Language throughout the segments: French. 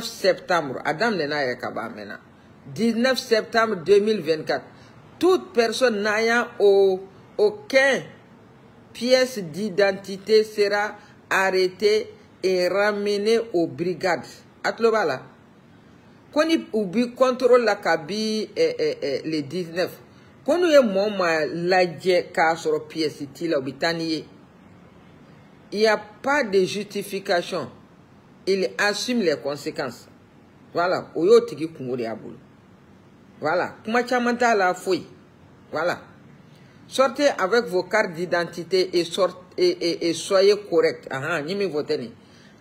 septembre, Adam Nena Yakaba Mena. 19 septembre 2024. Toute personne n'ayant aucun pièce d'identité sera arrêtée et ramenée aux brigades. Atlobala. Quand il contrôle la cabine les 19. Quand il y a un moment la sur pièce, il n'y a pas de justification. Il assume les conséquences. Voilà. Voilà. Voilà. Sortez avec vos cartes d'identité et soyez correct. Nimi voteni.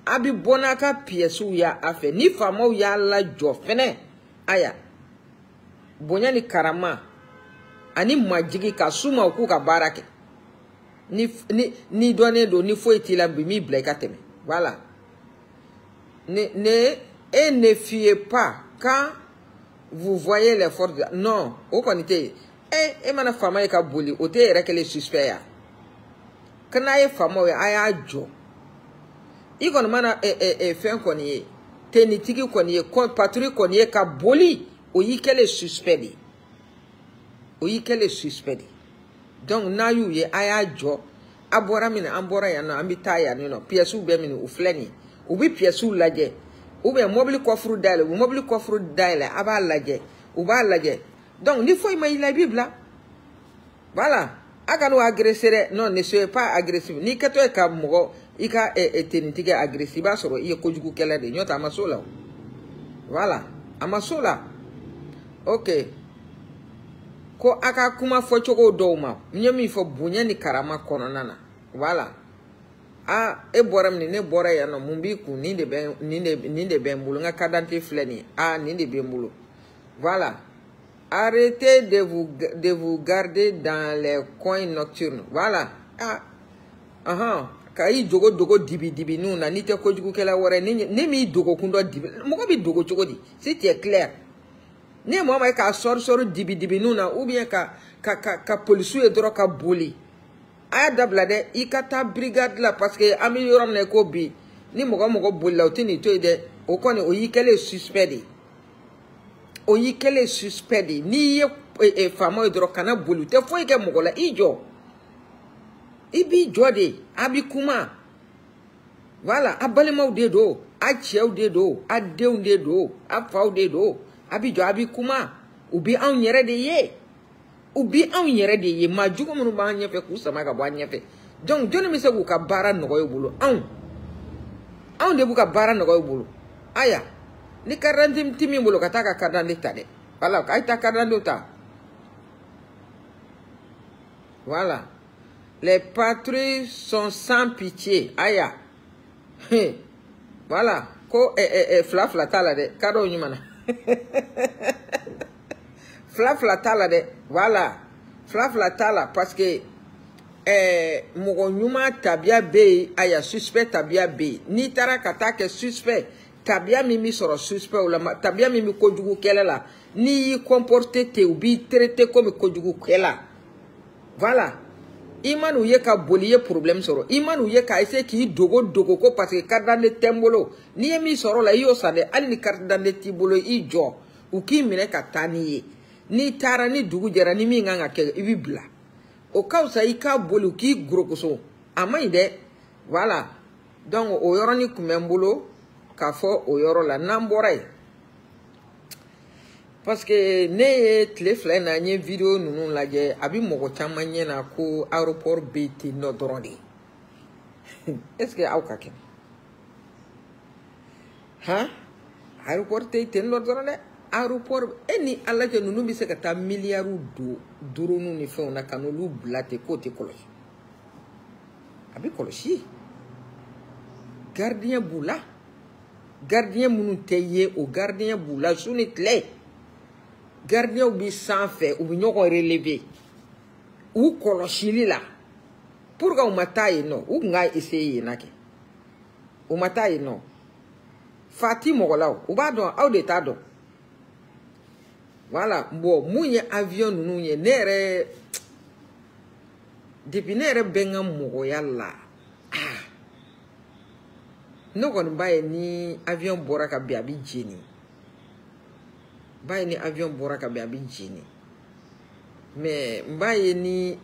Abi bonaka pièce ou ya affaire. Ni fama ou ya la jo fene. Aya. Bonya ni karama. Ani majigi ka suma uku ka barake. Ni donné do ni foi tila bimi blekateme. Voilà. Ne fiez pas quand vous voyez les forces. Non, au quantité. Et mana fama e ka boli, o te ere que les suspects ya. Kana ye fama ya aya jo. Ikon mana fen konye, tenitiki konye, patrouille konye ka boli, o yi que les suspects. O yi que les suspects. Donc na yu ye aya jo, abora mina ambora ya no ambita ya no pièce be mini u fleni. Ubi pièce laje. Ube mobile coffre d'aile, aba laje. Uba laje. Donc, il faut imaginer la Bible. Voilà. Akano agresser, non, ne soyez pas agressif. Ni que toi, comme moi, il y a été agressif, sur il y a conjugu qu'elle de nyota amasola. Voilà. Amasola. Ok. Ko aka kuma fo choko douma. Mnyemi fo bunye ni karama kononana. Voilà. Ah, e boram ni ne bora ya no mumbiku ni de bembulu nga kadante fleni. Ah, ni de bembulu. Voilà. Arrêtez de vous garder dans les coins nocturnes. Voilà. Kai dogo dibi nous na nite ko jugu kela wore ni mi dogo kundo dibi. Moko bi dogo chogodi. Si tu es clair. Ni mo ma ka sor dibi nous na ou bien ka police e dro ka boli. Aya dablade ikata brigade la parce que ami yoram ne ko bi ni moko boli la otini to ide o koni o yikele suspect. Oyi kele suspect ni ye famo edro kana bolu te fo ike mogola ijo ibi jode abi kuma voilà abalema de do a cheu de do a deun de do a fau de do abi jo abi kuma ubi an yere de ye majugo munu ba nyefe ku sama ka ba nyefe donc joni mi se ku ka bara no go bulu an de bu ka bara no go bulu aya ni karantim timi bolo kataka kadande tade. Voilà, kaita kadande ta. Voilà. Les patrouilles sont sans pitié. Aya. Voilà. Ko flafla tala de. Kado nyumana. Flafla tala de. Voilà. Flafla tala parce que mogo nyuma tabia be aya suspect tabia be. Ni tara katake suspect. Tabia mimi soro suspect ou la tabia mimi kojugu kelela ni comporter te ou bi traiter comme kojugu kela. Voilà. Imanu ye ka boliye problème soro. Imanu ye ka essayer ki dogo ko parce que carte d'identité tembolo ni emi soro la yo sade ali ni carte d'identité bolo ijo ou ki mine ka taniye. Ni tara ni dugu jera ni mi nganga ke ibibla. O kausa ika bolu ki grokoso. Amaide. Voilà. Donc o yoroni kumembolo kafo oyoro la namboray parce que ne tlefla na nye vidéo nunu laje abi mogo chamanye na ko aéroport BT no drone est-ce que awka ken aéroport te no drone aéroport eni alaje nunu bi se ka ta milliards do nunu ni fe na kanolu blate côté kolosi abi kolosi gardien boula gardien munu teye o gardien boula souni clé gardien bi sans fait ou bi ñoko relever ou koloshili la pour ga umataye no ou nga essayer nake umataye no fati mogolaw ou ba don aw de ta don voilà bo munye avion nunu nye nere depuis nere benga mogo yalla no kɔni b'a ye ni avion bɔra ka bin a bɛ jeni b'a ye ni avion bɔra ka bin a bɛ jeni mais n b'a ye ni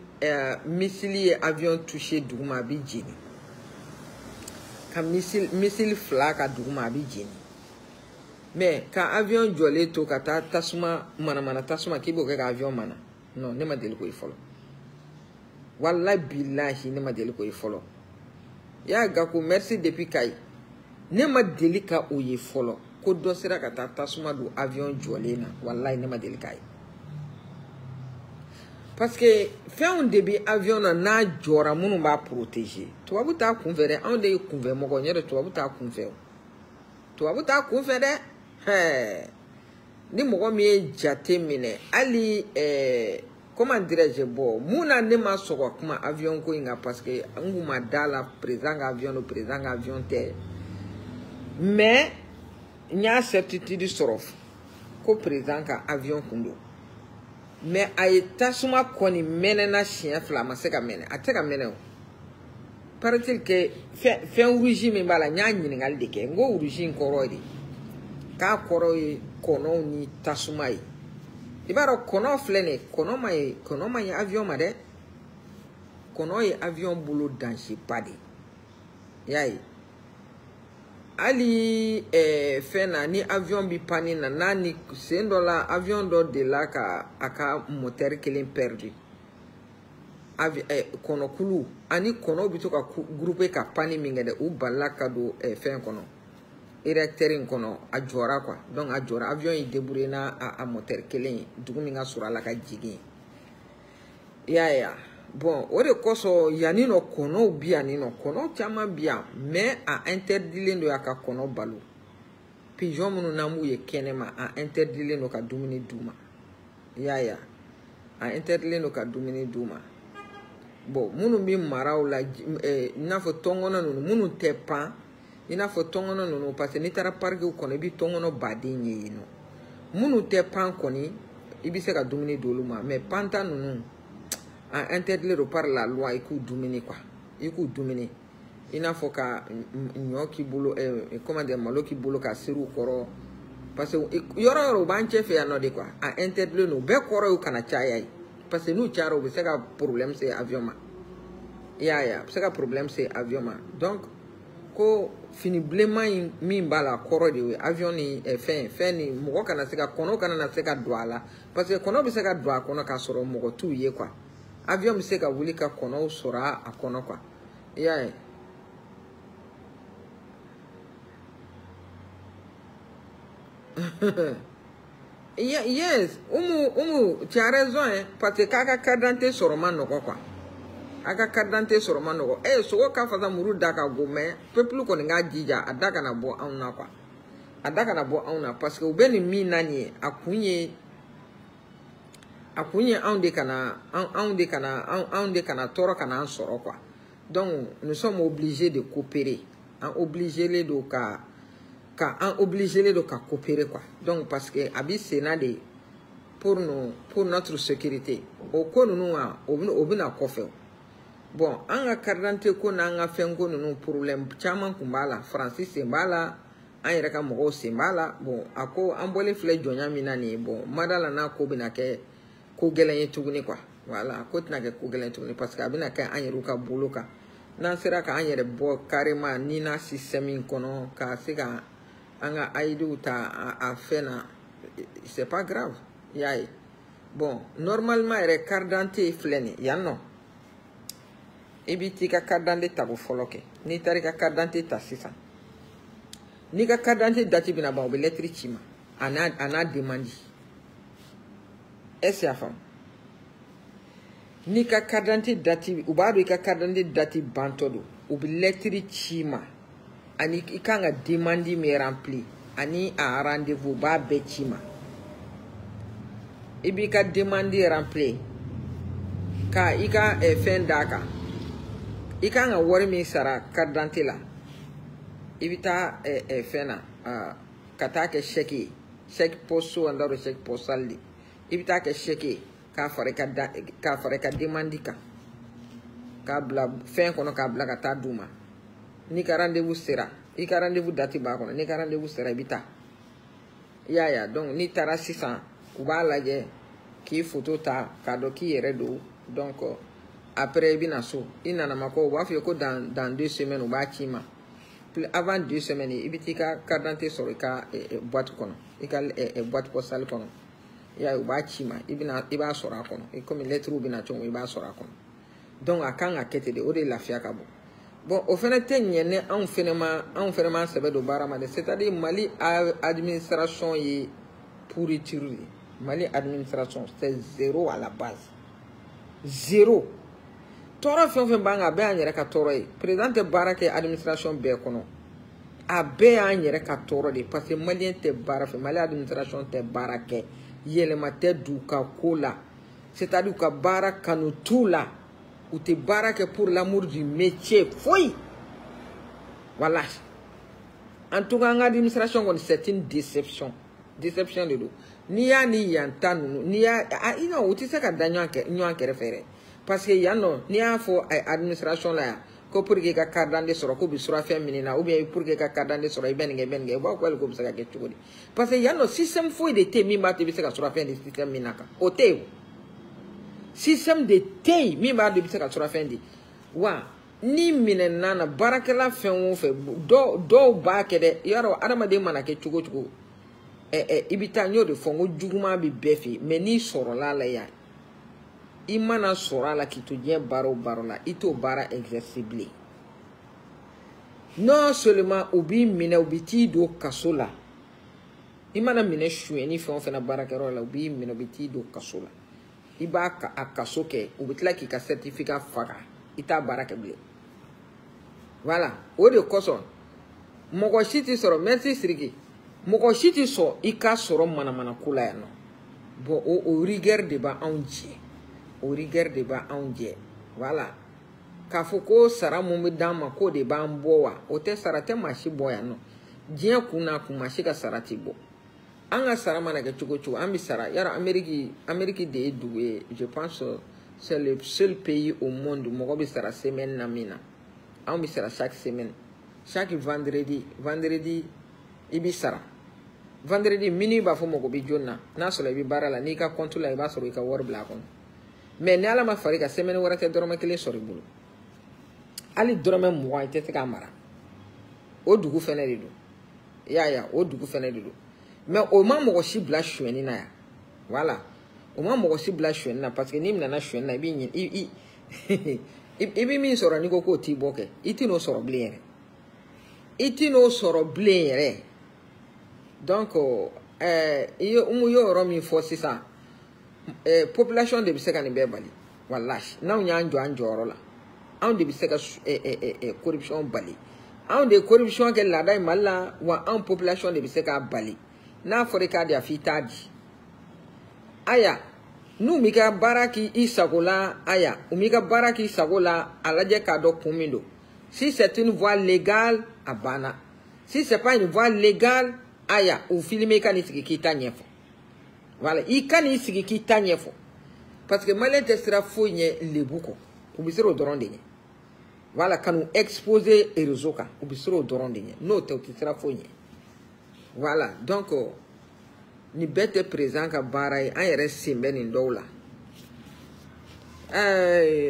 missile ye avion touché duguma a bɛ jeni ka missile fila ka duguma a bɛ jeni mais ka avion jɔlen to ka taa tasuma mana tasuma k'i b'o kɛ ka avion mana non ne ma deli k'o ye fɔlɔ wallahi billahi ne ma deli k'o ye fɔlɔ y'a Gakou merci depuis Kayi ne ma deli ka o ye fɔlɔ ko dɔ sera ka taa tasuma don avion jɔlen na wallahi ne ma deli k'a ye parce que fɛnw de bɛ avion na n'a jɔra minnu b'a protéger tubabu t'a kunfɛ dɛ anw de ye kunfɛ mɔgɔ ɲɛ dɛ tubabu t'a kunfɛ o tubabu t'a kunfɛ dɛ ni mɔgɔ min ye jate minɛ hali comment dirais-je bon mun na ne ma sɔgɔ kuma avion ko in kan parce que n kun ma da la président ka avion do président ka avion tɛ mais n y'a certitude sɔrɔ ko président ka avion kun do mais a ye tasuma kɔni mɛnɛna siɲɛ fila a ma se ka mɛnɛ a tɛ ka mɛnɛ o paraît-il que fɛn rouge min b'a la n y'a ɲininkali de kɛ n ko rouge in kɔrɔ de k'a kɔrɔ ye kɔnɔw ni tasuma ye i b'a dɔn kɔnɔ filɛ nin ye kɔnɔ ma ye avion ma dɛ kɔnɔ ye avion bolo danger ba de y'a ye hali fɛn na ni avion bi panne na n'a ni sen dɔ la avion dɔ de la ka a ka moteur kelen perdu kɔnɔkulu ani kɔnɔw bi to ka groupe ka panne min kɛ dɛ u balila ka don fɛn kɔnɔ érecteur in kɔnɔ a jɔra quoi donc a jɔra avion yi débrouillé na a moteur kelen ye dugu min ka sɔrɔ a la ka jigin i y'a ye bon o de kosɔn yanni nɔ kɔnɔw bi yanni nɔ kɔnɔ caman bi yan mais a interdilen don a ka kɔnɔ balo pigeon minnu n'an b'u ye kɛnɛma a interdilen don ka dumuni d'u ma i y'a ye a interdilen don ka dumuni d'u ma bon minnu bi maraw la i n'a fɔ tɔnkɔnɔ ninnu minnu tɛ pan i n'a fɔ tɔnkɔnɔ ninnu parce que n'i taara parkiw kɔnɔ i bɛ tɔnkɔnɔ baden ye yen nɔ minnu tɛ pan kɔni i bɛ se ka dumuni d'olu ma mais panta ninnu a interdit par la loi i k'u dumuni quoi i k'u dumuni i n'a fɔ ka ɲɔ k'i bolo comment dire malo k'i bolo ka seri u kɔrɔ parce que yɔrɔ yɔrɔ u b'an cɛ fɛ yan nɔ de quoi a interdit no bɛɛ kɔrɔ y'u kana caya ye parce que n'u cayara u bɛ se ka problème se avion ma i y'a ye a bɛ se ka problème se avion ma donc ko fini bilenman in min b'a la kɔrɔ de ye avion ni fɛn ni mɔgɔ kana se ka kɔnɔ kana na se ka don a la parce que kɔnɔ bɛ se ka don a kɔnɔ k'a sɔrɔ mɔgɔ t'u ye quoi avion bɛ se ka wuli ka kɔnɔw sɔrɔ a kɔnɔ quoi i y'a ye yes umu tu as raison hein parce que k'a ka carte d'identité sɔrɔ man nɔgɔ quoi a ka carte d'identité sɔrɔ man nɔgɔ sogo ka fasa muru da ka go mais peuple kɔni k'a jija a da kana bɔ anw na quoi a da kana bɔ anw na parce que u bɛ nin min na nin ye a kun ye anw de kana tɔɔrɔ kana an sɔrɔ quoi donc nous sommes obligés de coopérer an obligé le do ka coopérer quoi donc parce que a bi senna de pour notre sécurité o ko ninnu o bɛna kɔfɛ bon an ka carte d'identité ko n'an ka fɛn ko ninnu problème caman kun b'a la Faransi sen b'a la an yɛrɛ ka mɔgɔw sen b'a la bon a ko an bɔlen filɛ jɔnya min na nin ye bon mada la n'a ko bɛna kɛ ko gɛlɛn ye tuguni quoi voilà ko tɛna kɛ ko gɛlɛn tuguni parce que a bɛna kɛ an yɛrɛw ka bolo kan n'an sera k'an yɛrɛ bɔ carrément ni n'a système in kɔnɔ ka se ka an ka ayidiw ta a fɛn na c'est pas grave i y'a ye bon normalement yɛrɛ carte d'identité filɛ nin yan nɔ i b'i t'i ka carte d'identité tago fɔlɔ kɛ n'i taara i ka carte d'identité ta sisan n'i ka carte d'identité date bɛna ban u bɛ lettre ci ma a n'a demande est-ce que y'a faamu n'i ka carte d'identité date u b'a dɔn i ka carte d'identité date bantɔ don u bɛ lettre ci ma ani i kan ka demande min rempli ani a rendez-vous u b'a bɛɛ ci ma i b'i ka demande rempli ka i ka fɛn d'a kan i kan ka wari min sara carte d'identité la i bɛ taa fɛn na ka taa kɛ chèque ye chèque postal an da dɔn chèque postal de i bɛ taa kɛ chèque ye k'a fara i ka demande kan k'a bila fɛn kɔnɔ k'a bila ka taa d'u ma n'i ka rendez-vous sera i ka rendez-vous date b'a kɔnɔ n'i ka rendez-vous sera i bɛ taa i y'a ye donc n'i taara sisan u b'a lajɛ k'i photo ta k'a dɔn k'i yɛrɛ don donc après i bɛna so i nana ma ko u b'a fɔ ye ko dans 2 semaines u b'a ci ma avant 2 semaines i bɛ t'i ka carte d'identité sɔrɔ i ka boîte kɔnɔ i ka boîte postale kɔnɔ i y'a ye u b'a ci ma i b'a sɔrɔ a kɔnɔ comme lettre bɛna cogo i b'a sɔrɔ a kɔnɔ donc a kan ka kɛ ten de o de lafiya ka bon bon o fana tɛ ɲɛ ni anw fana ma sɛbɛ don baara ma dɛ c'est-à-dire Mali administration ye pourriture de Mali administration c'est 0 à la base 0 tɔɔrɔ fɛn o fɛn b'an kan a bɛɛ y'an yɛrɛ ka tɔɔrɔ ye président tɛ baara kɛ administration bɛɛ kɔnɔ a bɛɛ y'an yɛrɛ ka tɔɔrɔ de parce que malien tɛ baara fɛ Mali administration tɛ baara kɛ yɛlɛma tɛ du ka ko la c'est-à-dire u ka baara kanu t'u la u tɛ baara kɛ pour l'amour du métier foyi voilà en tout cas an ka administration kɔni c'est une déception de don n'i y'a ni yan ta ninnu n'i y'a i non u tɛ se ka da ɲɔgɔn kɛrɛfɛ yɛrɛ parce que yan nɔ n'i y'a fɔ administration la yan ko pour que i ka carte d'identité sɔrɔ ko bi surafɛn minɛ na ou bien pour que i ka carte d'identité sɔrɔ i bɛ nin kɛ i b'a fɔ ko bɛ se ka kɛ cogo di parce que yan nɔ système foyi de tɛ yen min b'a to i bɛ se ka surafɛn di système min na kan o tɛ yen système de tɛ yen min b'a to i bɛ se ka surafɛn di wa ni minɛna na baarakɛla fɛn o fɛn dɔw b'a kɛ dɛ i y'a dɔn adamaden mana kɛ cogo cogo i bɛ taa n y'o de fɔ n ko juguman bɛ bɛɛ fɛ yen mais n'i sɔrɔla a la yan i mana sɔrɔ a la k'i to diɲɛ baara o baara la i t'o baara exercer bilen non seulement u b'i minɛ u bɛ t'i don kaso la i mana minɛ suyɛni fɛn o fɛn na baarakɛyɔrɔ la u b'i minɛ u bɛ t'i don kaso la i b'a a kaso kɛ u bɛ tila k'i ka certificat faga i t'a baara kɛ bilen voilà o de kosɔn mɔgɔ si t'i sɔrɔ merci Siriki mɔgɔ si t'i sɔrɔ i ka sɔrɔ manamana ko la yan nɔ bon o rigueur de b'anw jɛ o rigueur de b'anw jɛ voilà k'a fɔ ko sara mun bɛ d'an ma k'o de b'an bɔ wa o tɛ sara tɛ maa si bɔ yan nɔ diɲɛ kun n'a kun maa si ka sara t'i bɔ an ka sara mana kɛ cogo cogo an bɛ sara yara Amérique de ye dugu ye je pense c'est le seul pays au monde mɔgɔ bɛ sara semaine na min na anw bɛ sara chaque semaine chaque vendredi i bɛ sara vendredi minuit b'a fɔ mɔgɔ bɛ jɔn na n'a sɔrɔ i bɛ baara la n'i ka compte la i b'a sɔrɔ i ka wari bila a kɔnɔ mais ni ala ma far'i kan semaine wɛrɛ tɛ dɔrɔmɛ 1 sɔrɔ i bolo hali dɔrɔmɛ 20 i tɛ se k'a mara o dugu fɛnɛ de don i y'a ye o dugu fɛnɛ de don mais o ma mɔgɔ si bila suyɛni na yan voilà o ma mɔgɔ si bila suyɛni na parce que n'i nana suyɛni na i b'i ɲini i bɛ min sɔrɔ n'i ko k'o t'i bɔ kɛ i tɛ n'o sɔrɔ bilen yɛrɛ donc i y'o yɔrɔ min fɔ sisan population de bɛ se ka nin bɛɛ bali walahi n'anw y'an jɔ an jɔyɔrɔ la anw de bɛ se ka corruption bali anw de corruption kɛ laada ye Mali la wa anw population de bɛ se k'a bali n'a fɔra i k'a di a f'i t'a di aya n'u m'i ka baara k'i sago la aya u m'i ka baara k'i sago la a lajɛ k'a dɔn kun min don si c'est une voie légale a banna si c'est pas une voie légale aya u filmer i ka n'i sigi k'i ta ɲɛfɔ voilà i ka n'i sigi k'i ta ɲɛfɔ parce que malien tɛ sira foyi ɲɛ lebu kɔ u bɛ siran o dɔrɔn de ɲɛ voilà ka n'u exposer réseau kan u bɛ siran o dɔrɔn de ɲɛ n'o tɛ u tɛ sira foyi ɲɛ voilà donc ni bɛɛ tɛ président ka baara ye an yɛrɛ sen bɛ nin dɔw la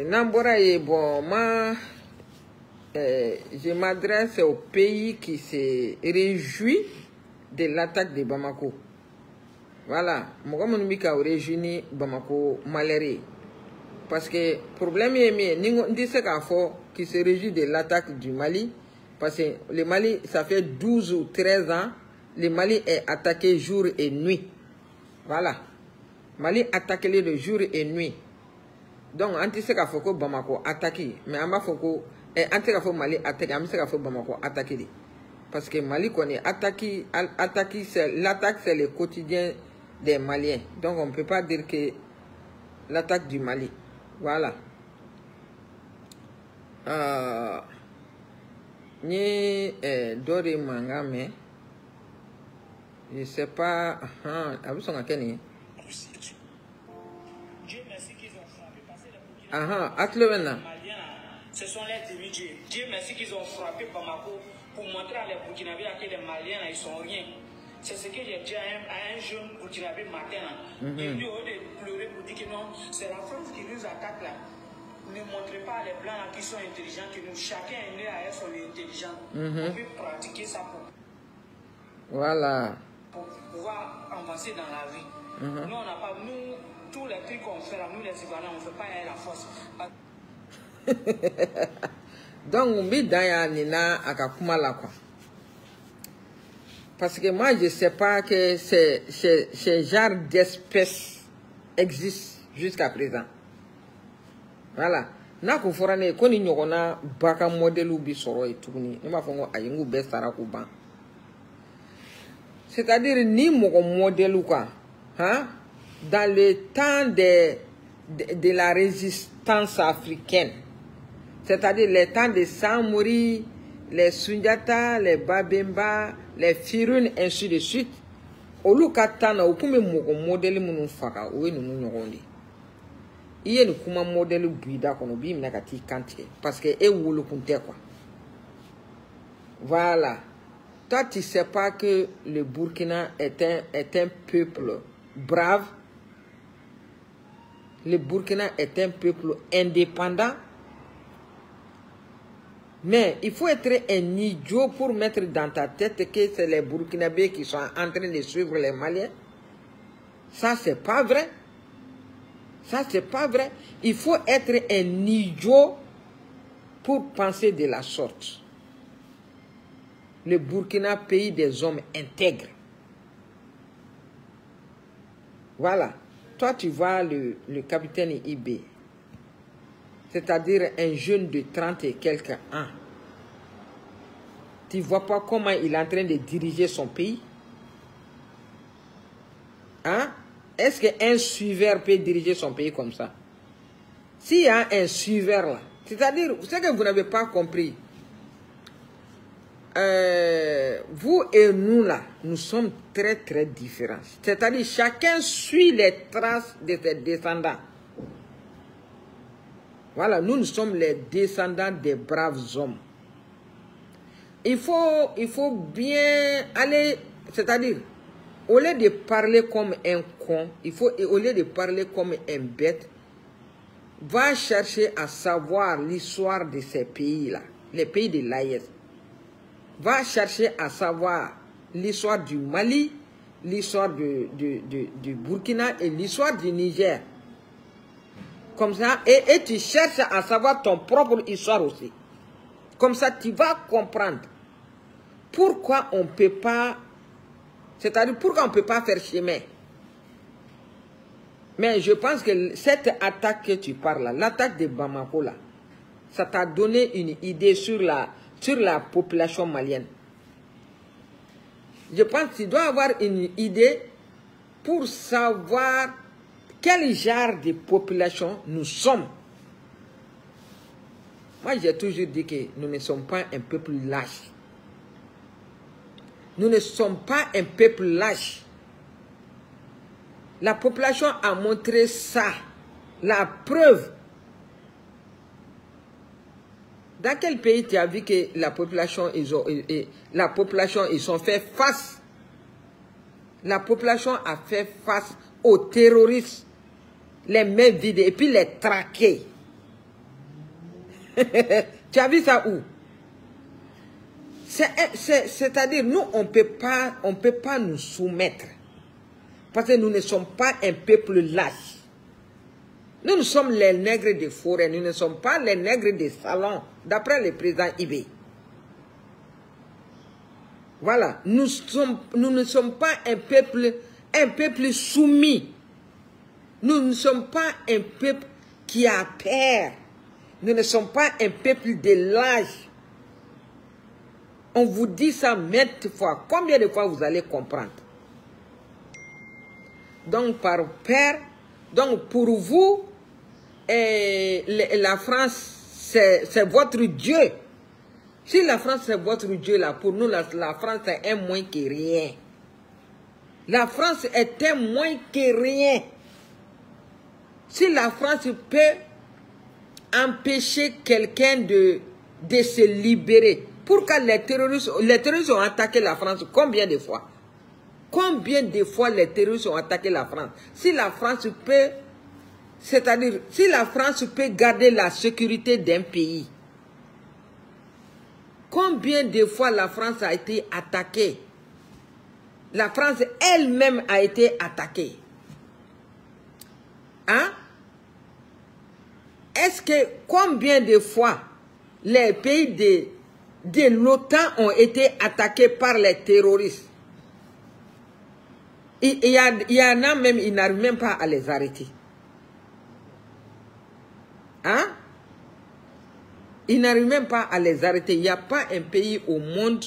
n'an bɔra ye bon je m'adresse au pays qui se réjouit de l'attaque de Bamako voilà mɔgɔ minnu bɛ ka réjouir ni Bamako malheur ye parce que problème ye min ye ni n tɛ se k'a fɔ qui se réjouit de l'attaque du Mali parce que le Mali ça fait 12 ou 13 ans le Mali est attaqué jour et nuit voilà Mali attaqué le jour et nuit donc an tɛ se k'a fɔ ko Bamako attaque mais an b'a fɔ ko an tɛ se k'a fɔ Mali attaque an bɛ se k'a fɔ Bamako attaque de parce que Mali kɔni l'attaque c'est le quotidien des Maliens donc on ne peut pas dire que l'attaque du Mali voilà ni dɔ de mankan mɛn je sais pas a bɛ sɔn ka kɛ nin ye a tulo bɛ na ce sont les demi-dieux. Dieu merci qu'ils ont frappé Bamako pour montrer à les Burkinabés que les Maliens, là, ils sont rien. C'est ce que j'ai dit à un jeune Burkinabé matin. Il dit, au lieu de pleurer pour dire que non, c'est la France qui nous attaque là. Ne montrez pas les Blancs là, qui sont intelligents, que nous, chacun est né à son intelligence. On peut pratiquer ça pour pouvoir avancer dans la vie. Nous, on n'a pas, nous, tous les trucs qu'on fait là, nous les Ivoiriens, on ne fait pas la force. Donc, on met dans Nina Akakumala quoi. Parce que moi, je ne sais pas que ce genre d'espèces existe jusqu'à présent. Voilà. Na ko forane ko ni nyogona baka modelu bi soro et tout ni ma fongo ayingu be sara ko ban. C'est-à-dire ni mon modèle quoi, hein, dans le temps de la résistance africaine. C'est-à-dire les temps de Samori, les Sundiata, les Babemba, les Firun, ainsi de suite. Olu katana okume mon modèle munu faka ou nous nyogondi. Il y a un modèle buida qu'on oublie nakati kanté parce que et wolo kunte quoi. Voilà. Toi tu sais pas que le Burkina est un peuple brave. Le Burkina est un peuple indépendant. Mais il faut être un idiot pour mettre dans ta tête que c'est les Burkinabés qui sont en train de suivre les Maliens. Ça c'est pas vrai. Ça, c'est pas vrai. Il faut être un idiot pour penser de la sorte. Le Burkina, pays des hommes intègres. Voilà. Toi, tu vois le capitaine Ibé. C'est-à-dire un jeune de 30 et quelques ans. Tu ne vois pas comment il est en train de diriger son pays? Hein? Est-ce qu'un suiveur peut diriger son pays comme ça? S'il y a un suiveur là, c'est-à-dire, ce que vous n'avez pas compris, vous et nous là, nous sommes très très différents. C'est-à-dire, chacun suit les traces de ses descendants. Voilà, nous sommes les descendants des braves hommes. Il faut bien aller, c'est-à-dire, au lieu de parler comme un con, au lieu de parler comme un bête, va chercher à savoir l'histoire de ces pays-là, les pays de l'AES. Va chercher à savoir l'histoire du Mali, l'histoire du Burkina et l'histoire du Niger. Comme ça, et tu cherches à savoir ton propre histoire aussi. Comme ça, tu vas comprendre pourquoi on ne peut pas. C'est-à-dire, pourquoi on ne peut pas faire chemin? Mais je pense que cette attaque que tu parles, l'attaque de Bamako, là, ça t'a donné une idée sur la population malienne. Je pense que tu dois avoir une idée pour savoir quel genre de population nous sommes. Moi, j'ai toujours dit que nous ne sommes pas un peuple lâche. Nous ne sommes pas un peuple lâche. La population a montré ça. La preuve. Dans quel pays tu as vu que la population, ils ont fait face? La population a fait face aux terroristes. Les mains vides et puis les traquer. Tu as vu ça où? C'est-à-dire, nous, on ne peut pas nous soumettre. Parce que nous ne sommes pas un peuple lâche. Nous sommes les nègres de forêt. Nous ne sommes pas les nègres de salon, d'après le président Ibé. Voilà. Nous ne sommes pas un peuple soumis. Nous ne sommes pas un peuple qui a peur. Nous ne sommes pas un peuple de lâche. On vous dit ça maintes fois. Combien de fois vous allez comprendre? Donc, par peur, donc pour vous, la France, c'est votre Dieu. Si la France, c'est votre Dieu, là, pour nous, la France est un moins que rien. La France est un moins que rien. Si la France peut empêcher quelqu'un de se libérer, Pourquoi les terroristes ont attaqué la France combien de fois? Combien de fois les terroristes ont attaqué la France? Si la France peut, c'est-à-dire, si la France peut garder la sécurité d'un pays, combien de fois la France a été attaquée? La France elle-même a été attaquée. Hein? Est-ce que combien de fois les pays de l'OTAN ont été attaqués par les terroristes? Il y en a même, ils n'arrivent même pas à les arrêter. Hein? Ils n'arrivent même pas à les arrêter. Il n'y a pas un pays au monde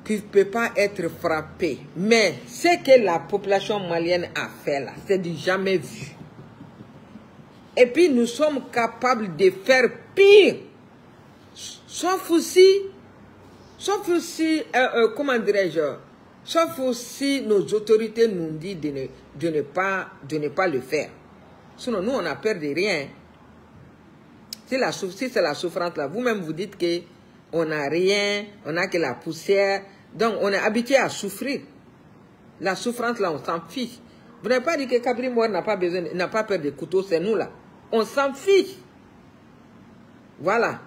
qui ne peut pas être frappé. Mais ce que la population malienne a fait là, c'est du jamais vu. Et puis nous sommes capables de faire pire. Sauf aussi, comment dirais-je, sauf aussi nos autorités nous disent de ne pas le faire. Sinon, nous, on n'a peur de rien. Si c'est la souffrance là, vous-même vous dites qu'on n'a rien, on n'a que la poussière. Donc, on est habitué à souffrir. La souffrance là, on s'en fiche. Vous n'avez pas dit que Cabri Mouar n'a pas peur des couteaux, c'est nous là. On s'en fiche. Voilà.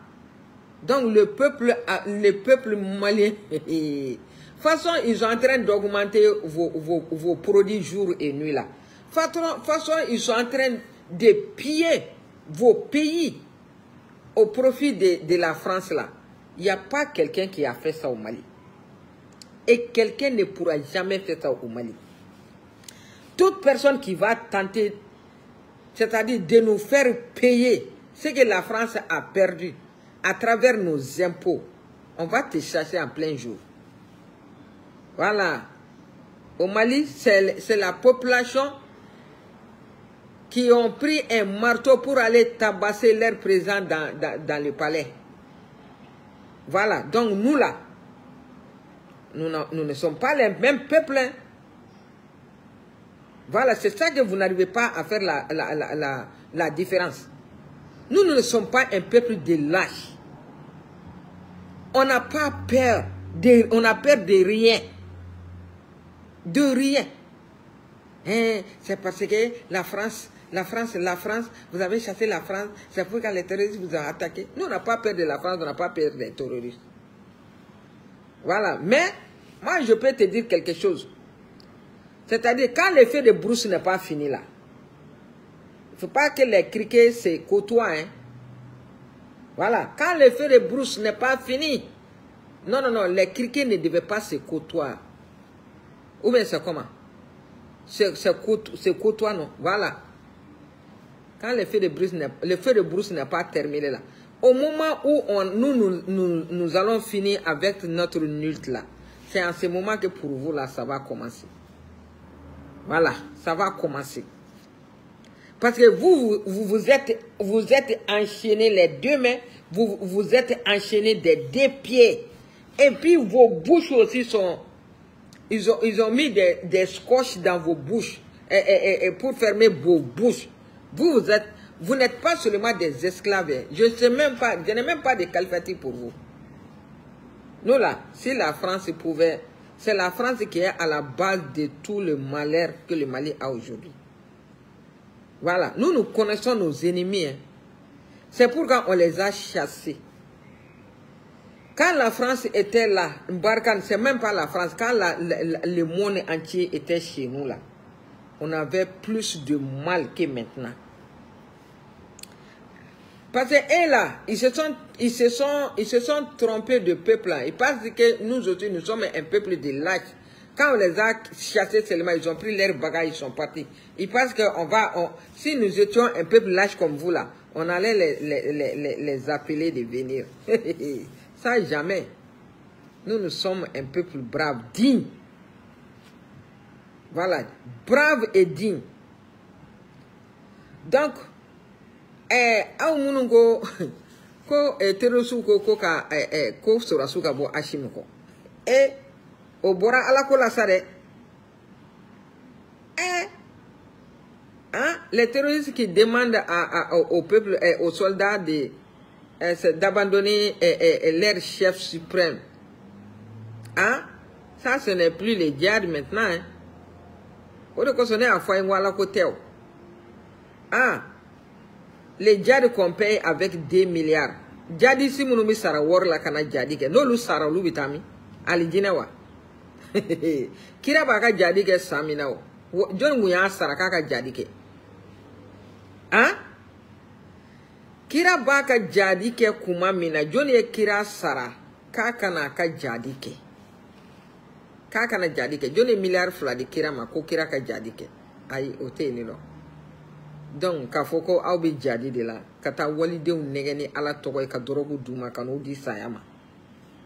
Donc, le peuple malien, de toute façon, ils sont en train d'augmenter vos produits jour et nuit là. De toute façon, ils sont en train de piller vos pays au profit de la France là. Il n'y a pas quelqu'un qui a fait ça au Mali. Et quelqu'un ne pourra jamais faire ça au Mali. Toute personne qui va tenter, c'est-à-dire de nous faire payer ce que la France a perdu à travers nos impôts, on va te chasser en plein jour. Voilà. Au Mali, c'est la population qui ont pris un marteau pour aller tabasser leur président dans le palais. Voilà. Donc nous là, nous ne sommes pas les mêmes peuples. Hein. Voilà, c'est ça que vous n'arrivez pas à faire la différence. Nous ne sommes pas un peuple de lâches. On n'a pas peur. On a peur de rien. De rien. Hein, c'est parce que la France, vous avez chassé la France, c'est pourquoi les terroristes vous ont attaqué. Nous, on n'a pas peur de la France, on n'a pas peur des terroristes. Voilà. Mais, moi, je peux te dire quelque chose. C'est-à-dire, quand l'effet de brousse n'est pas fini là, il ne faut pas que les criquets se côtoient. Hein. Voilà. Quand l'effet de brousse n'est pas fini, non, les criquets ne devaient pas se côtoyer. Ou bien c'est comment? C'est côtoie, non? Voilà. Quand l'effet de brousse n'est pas terminé là, au moment où nous allons finir avec notre nult là, c'est en ce moment que pour vous là, ça va commencer. Voilà, ça va commencer. Parce que vous êtes enchaînés les deux mains, vous êtes enchaînés des deux pieds. Et puis vos bouches aussi sont... Ils ont mis des scotch dans vos bouches et pour fermer vos bouches. Vous n'êtes pas seulement des esclaves. Je n'ai même pas de qualificatif pour vous. Nous là, si la France pouvait... C'est la France qui est à la base de tout le malheur que le Mali a aujourd'hui. Voilà. Nous connaissons nos ennemis. Hein. C'est pourquoi on les a chassés. Quand la France était là, Barkhane, c'est même pas la France, quand le monde entier était chez nous là, on avait plus de mal que maintenant. Parce que là, ils se sont trompés de peuple là. Ils pensent que nous aussi, nous sommes un peuple de lâches. Quand on les a chassés seulement, ils ont pris leurs bagages, ils sont partis. Ils pensent que si nous étions un peuple lâche comme vous là, on allait les appeler de venir. Ça, jamais. Nous sommes un peuple brave, digne. Voilà, brave et digne. Donc, les terroristes qui demandent au peuple, aux soldats c'est d'abandonner leur chef suprême. Hein? Ça, ce n'est plus les djihad maintenant. Hein? On est à faire un côté. Ah, les djihad qu'on paye avec 2 milliards. Djihad si mon ami sara war la kana djihad ke no lu sara lu bitami ali jinewa. Kira ba ka djihad ke samina wo. Jon nguya sara ka djihad ke. Ah? Kira ba ka djihad ke kuma mina jon ye kira sara ka kana ka djihad ke. Ka kana djihad ke jon milliard fla di kira ma ko kira ka djihad ke. Ay ote ni lo. Donc ka foko aw bi jadi de la kata walidenw negeni ala togo ka dorogu duma kanu di sayama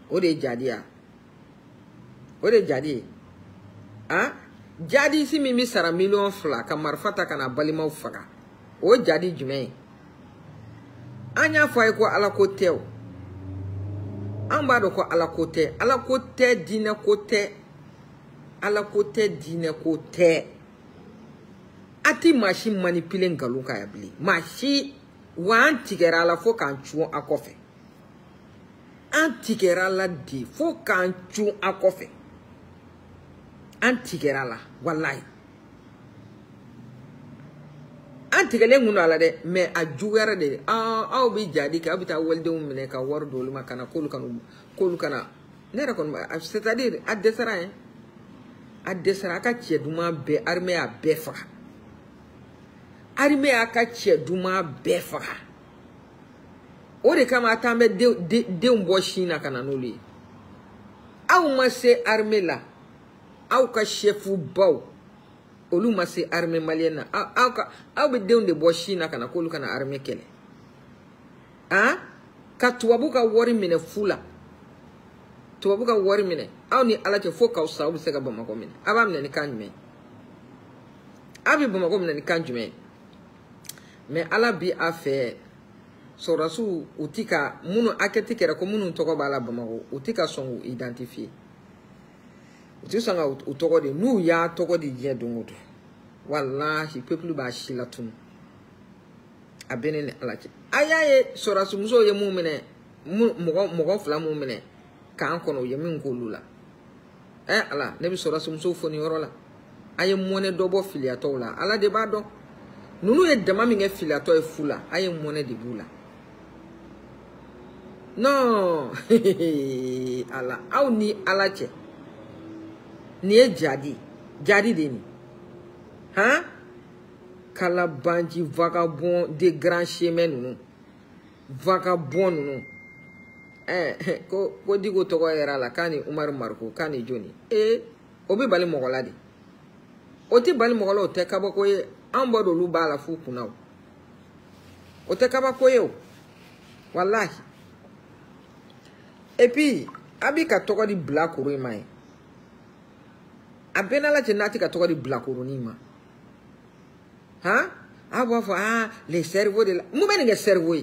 o de jadi ya o de jadi ah jadi si mimi sara million fla ka marfata kana balimaw faga o jadi jume anya fay ko ala ko tew an ba do ko ala ko te dina ko te ala ko te dina ko te ati mashi manipuler ngalun ka yabli mashi wa antigera la fo kan chuo akofe antigera la di fo kan chuo akofe antigera la wallahi antigele ngunu ala de me ajuwere de aw bi jadi ka abita walde mumne ka wardo luma kana kolu kana nera kon c'est-à-dire adesara ka tieduma be armée a befa armée aka duma befa o de kama atambe de mbo china kana noli aw ma se armée la aw ka chefu baw olu ma se armée malienne aw be de bo china kana kolu kana armée kele ah ka tuwabu ka wori mine fula tuwabu ka wori mine aw ni ala te foka usawu se ka bama ko mine abam ne kanjume abi bama ko mine kanjume. Mais ala bi a fait sorasu utika munu aketi kera ko munu toko bala bamako utika songu identifier utika sanga utoko de nu ya toko de je dongoto wallahi peuple ba shilatun abene alache ayaye sorasu muso ye mumene mo fla mumene kan kono ye min ko lula ala nebi sorasu muso foni orola aye mone dobo filiato la ala de ba do nunu ye dama minge filato e fula aye mone de bula non ala aw ni alache ni e jadi de ni hein kala banji vagabond de grand chemin nunu vagabond nunu ko digo to ko era la kani Umar Marko kani Joni obi bali mogoladi oti bali mogolo te kabo ko ye ambodo lu bala fu kunaw o te kaba koyo wallahi et puis abi ka toko di black ru mai abena la jenati ka toko di black ru ni ma ha abo fa les cerveaux de la mu beni ge cerveau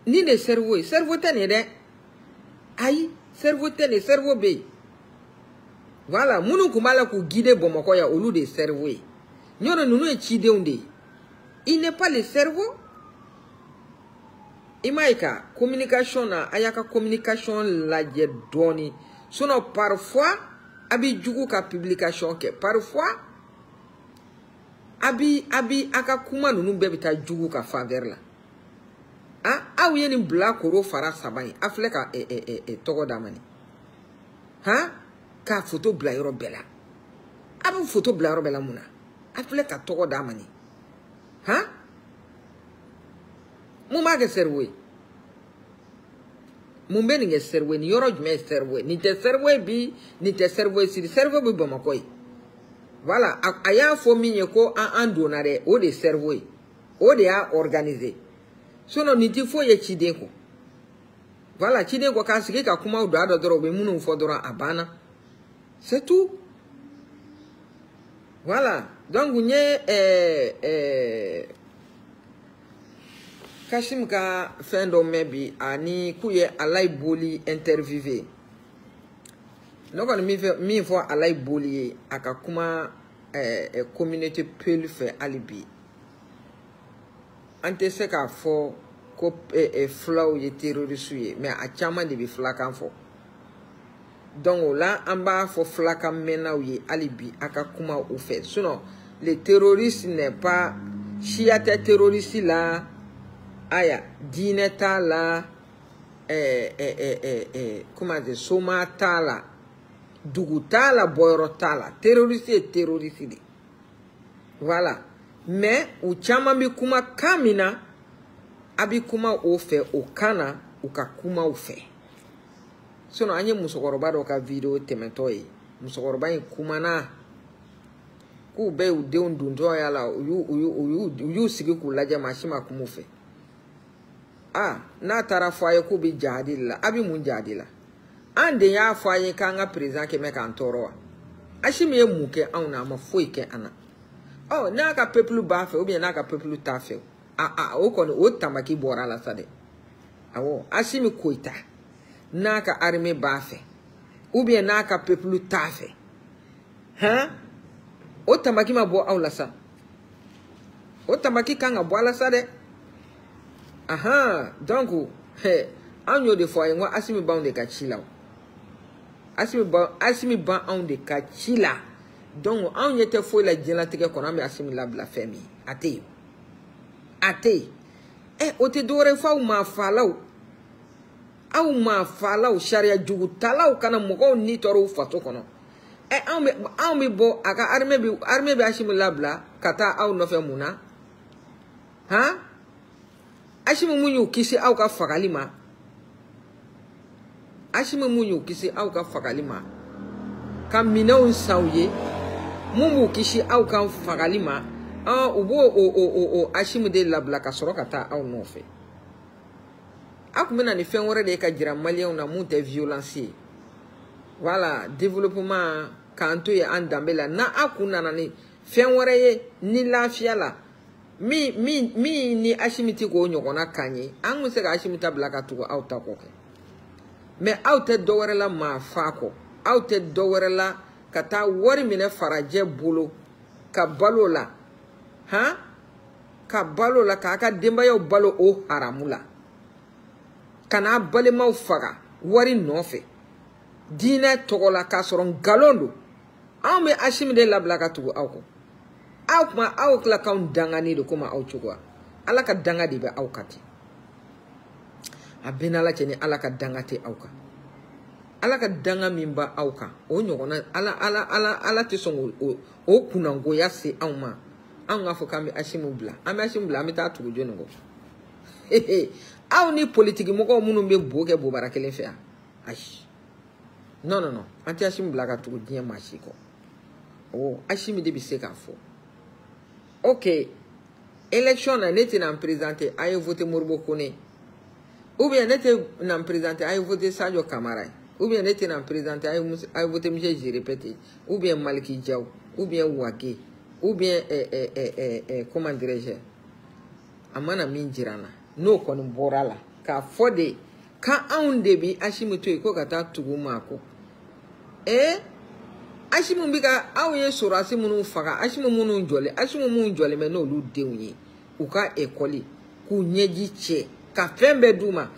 ni de cerveau tane de ai cerveau tane cerveau be voilà munu kumala ku guider bomoko ya olu de cerveau nyono nunu e chideunde il n'est pas le cerveau imaika communication na ayaka communication la je doni sono parfois abi jugu ka publication ke parfois abi aka kuma nunu bebita jugu ka faveur la aw yeni black ro fara sabai afleka togo damani ha ka photo bla yoro bela abu photo bla yoro bela muna afleka togo damani ha muma ke serwe mumbe ni serwe ni yoro jme serwe ni te serwe bi ni te serwe si serwe bi bomakoi voilà aya fo minye ko andonare o de serwe o de a organiser sono ni ti fo ye chidenko voilà chidenko ka sigi ka kuma do ado doro be munu fo doro abana c'est tout voilà donc nye Kashim ka fendo mebi ani kuye alay boli interviewé noko mi fo alay boli aka kuma communauté peul fait alibi ante se ka fo ko flaw ye terroriste ye mais a chama de bi flakan fo donc là en bas fo flakan menaw ye alibi aka kuma ou fait sinon les terroristes n'est pas chiate terroriste là aya dineta là comment dire soma tala dugutala boyrotala terroriste et terroriste voilà mais ou chama bi kuma kamina abi kuma o fe o kana o ka kuma o fe sono anye musokoroba do ka video temetoyi musokoroba yin kuma na ku be u de undunto ya la uyu sigi ku laje mashima kuma fe na tara faye ku bi jadila abi mun jadila ande ya faye ka nga president ke me kan toro ashime muke auna ma foi ke ana na ka peuple ba fe ou bien na ka peuple ta fe o kono o tamaki bora la sade awo ashimi koita naka armée ba fe ou bien naka peuple ta fe o tamaki ma bo aw la sa o tamaki kanga bo la sade donc anyo de fois ngwa asimi ba on de ka chila asimi ba on de ka chila donc anyo te fo la jela teke kono me asimi la bla femi ate o te dore fa o ma falaw aw ma falaw sharia jugu talaw kana mogo ni toro fato kono aw mi bo aka armée bi ashimi labla kata aw no fe muna ashimi munyu kisi aw ka fagalima kam minaw sawye mumu kisi aw ka fagalima ubo ashimi de labla ka soro kata aw no fe akumena ni fen wore de ka jira malien na monte violence voilà développement kanto ye andambela na akuna na ni fen wore ye ni lafia la mi ni ashimiti ko nyogona kanye an se ga ashimita blaka to auta ko mais auta do wore la ma fa ko auta do wore la kata wori mine faraje bolo ka balo la ka aka demba yo balo o haramula kana balemaw faga wari nofe dina togola ka soron galondo ame ashimi de labla ka tugo awko awma awkla kaun dangani do kuma awchugwa alaka dangadi be awkati abinala cheni alaka dangate awka alaka danga mimba awka o nyogona ala te songo o kunango yase awma anga fokami ashimu bla ame ashimu bla amita tugo jongo aw ni politique moko munu be boke bo barakelen fe non anti ashim blaga to dien machiko ashim de bi se ka fo OK élection na neti na présenté ay voter Morbo Kone ou bien neti na présenté ay voter Sadio Camara ou bien neti na présenté ay voter Michel Jirépété ou bien Maliki Diaw ou bien Wake ou bien comment dirais-je amana minjirana no kono borala ka fode ka aunde bi ashimu to ko kata tugu mako ashimu bika awye surasi munu faga ashimu munu njole me no lu deunyi uka ekoli ku nyeji che ka fembe duma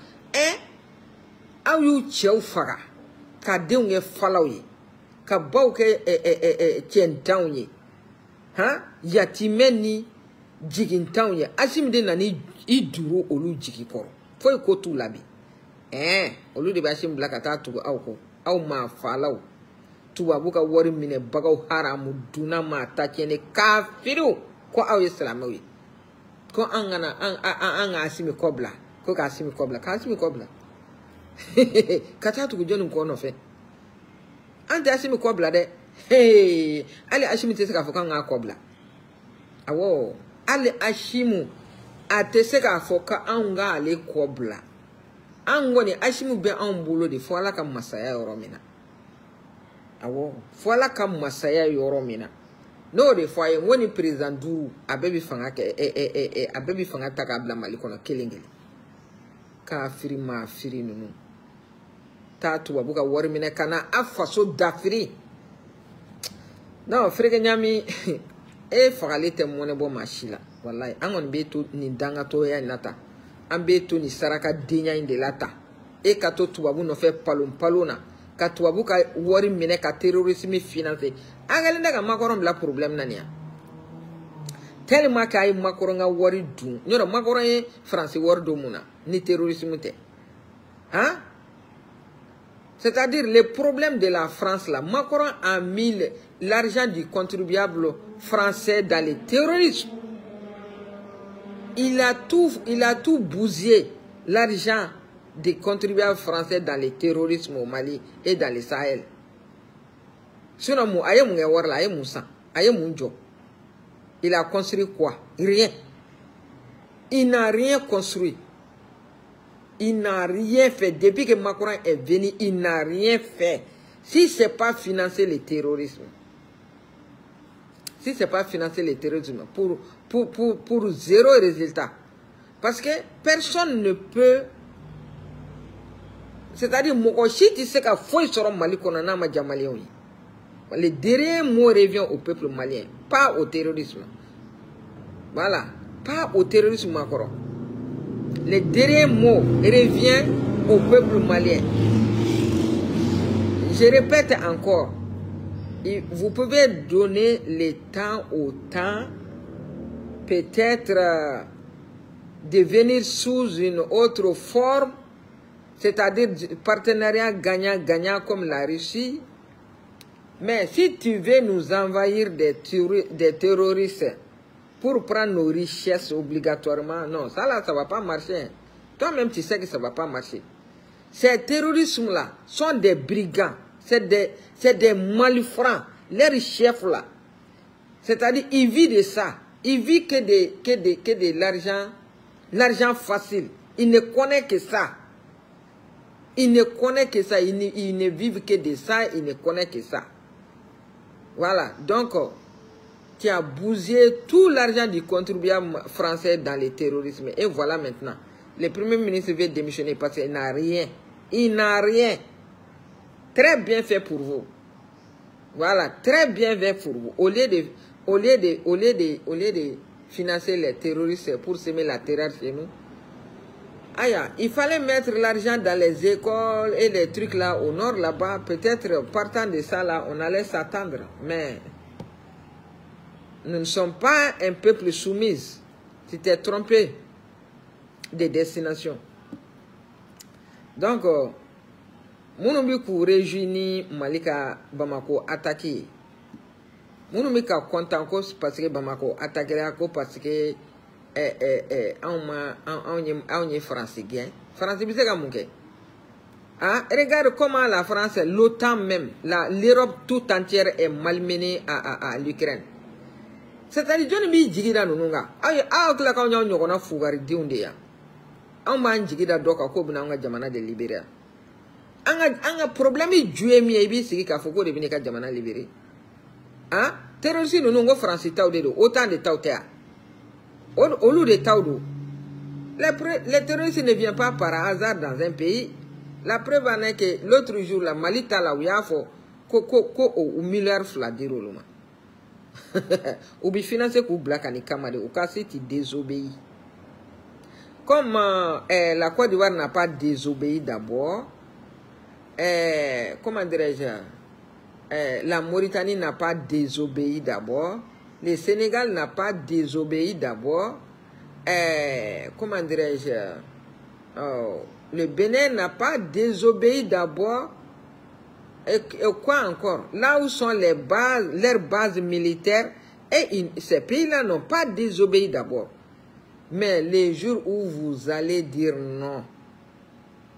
awu che faga ka deunye falawi ka bauke chentaunyi yatimeni jigintaunya ashimu de nani iduro olu jigi koro foi ko tu labi olu de bashim blaka ta tu awko aw ma falaw tu abuka wori mine bagaw haramu duna ma ta kene kafiru ko aw islamawi ko angana an asimi kobla ko ka asimi kobla kata tu jonu ko no fe ante asimi kobla de ali asimi te ka foka nga kobla awo ali ashimu ateseka foka anga ale kobla angoni ashimu be ambulo de fola ka masaya yoromina awo fola ka masaya yoromina no de foye woni president duru abebi fanga ke abebi fanga taka abla malikona kelengeli ka firima firinunu tatu wabuka wormina kana afaso dafiri no frege nyami fagalite mone bo mashila wallahi angon be to ni danga to ya nata ambe to ni saraka denya inde lata e ka to tubabu no fe palon palona ka tubabu ka wori mine ka terrorisme financé angale ndaga makorom la problème nania tellement ka ay makoronga wori dun nyoro makoron e français wor do muna ni terrorisme te hein. C'est-à-dire le problème de la France là, Macron a mis l'argent du contribuable français dans le terrorisme. Il a tout bousillé, l'argent des contribuables français dans le terrorisme au Mali et dans le Sahel. Sinon, il a construit quoi? Rien. Il n'a rien construit. Il n'a rien fait. Depuis que Macron est venu, il n'a rien fait. Si ce n'est pas financer le terrorisme, si ce n'est pas financer le terrorisme, pour zéro résultat. Parce que personne ne peut... C'est-à-dire, si tu sais qu'il faut sur Mali qu'on a malien. Le dernier mot revient au peuple malien, pas au terrorisme. Voilà, pas au terrorisme Macron. Le dernier mot revient au peuple malien. Je répète encore, vous pouvez donner le temps au temps, peut-être de venir sous une autre forme, c'est-à-dire partenariat gagnant-gagnant comme la Russie. Mais si tu veux nous envahir des terroristes, pour prendre nos richesses obligatoirement, non, ça là, ça ne va pas marcher. Toi-même, tu sais que ça ne va pas marcher. Ces terroristes-là sont des brigands, c'est des malfrats, leurs chefs là. C'est-à-dire, ils vivent de ça. Ils vivent que de l'argent facile. Ils ne connaissent que ça. Ils ne connaissent que ça. Ils ne vivent que de ça. Ils ne connaissent que ça. Voilà. Donc, qui a bousillé tout l'argent du contribuable français dans le terrorisme. Et voilà maintenant. Le Premier ministre veut démissionner parce qu'il n'a rien. Il n'a rien. Très bien fait pour vous. Voilà, très bien fait pour vous. Au lieu de financer les terroristes pour semer la terreur chez nous, il fallait mettre l'argent dans les écoles et les trucs là au nord là-bas. Peut-être partant de ça là, on allait s'attendre. Mais nous ne sommes pas un peuple soumis. Tu t'es trompé de destination. Donc, Mounoubikou réjouit Malika Bamako attaqué. Mounoubikou content parce que Bamako attaqué parce que on est français. Français, c'est comme ça. Regarde comment la France, l'OTAN même, l'Europe tout entière est malmenée à l'Ukraine. C'est-à-dire, je ne me dis pas que nous avons fugari diundeya. On m'a dit que nous avons jamana de libérer. Un problème est joué mi ebi c'est qu'il faut que devine ka jamana libéré. Hein? Terroristes nous n'ont français taudé autant de tautéa. Au lieu de taudou. Les terroristes ne viennent pas par hasard dans un pays. La preuve en est que l'autre jour la Malita la uyafo ko milliard fladiro luma. Ou bien financer pour black and kamade ou casser tu désobéis. Comme la Côte d'Ivoire n'a pas désobéi d'abord, comment dirais-je, la Mauritanie n'a pas désobéi d'abord, le Sénégal n'a pas désobéi d'abord, comment dirais-je, le Bénin n'a pas désobéi d'abord. Et quoi encore? Là où sont les bases, leurs bases militaires, et ces pays-là n'ont pas désobéi d'abord. Mais les jours où vous allez dire non,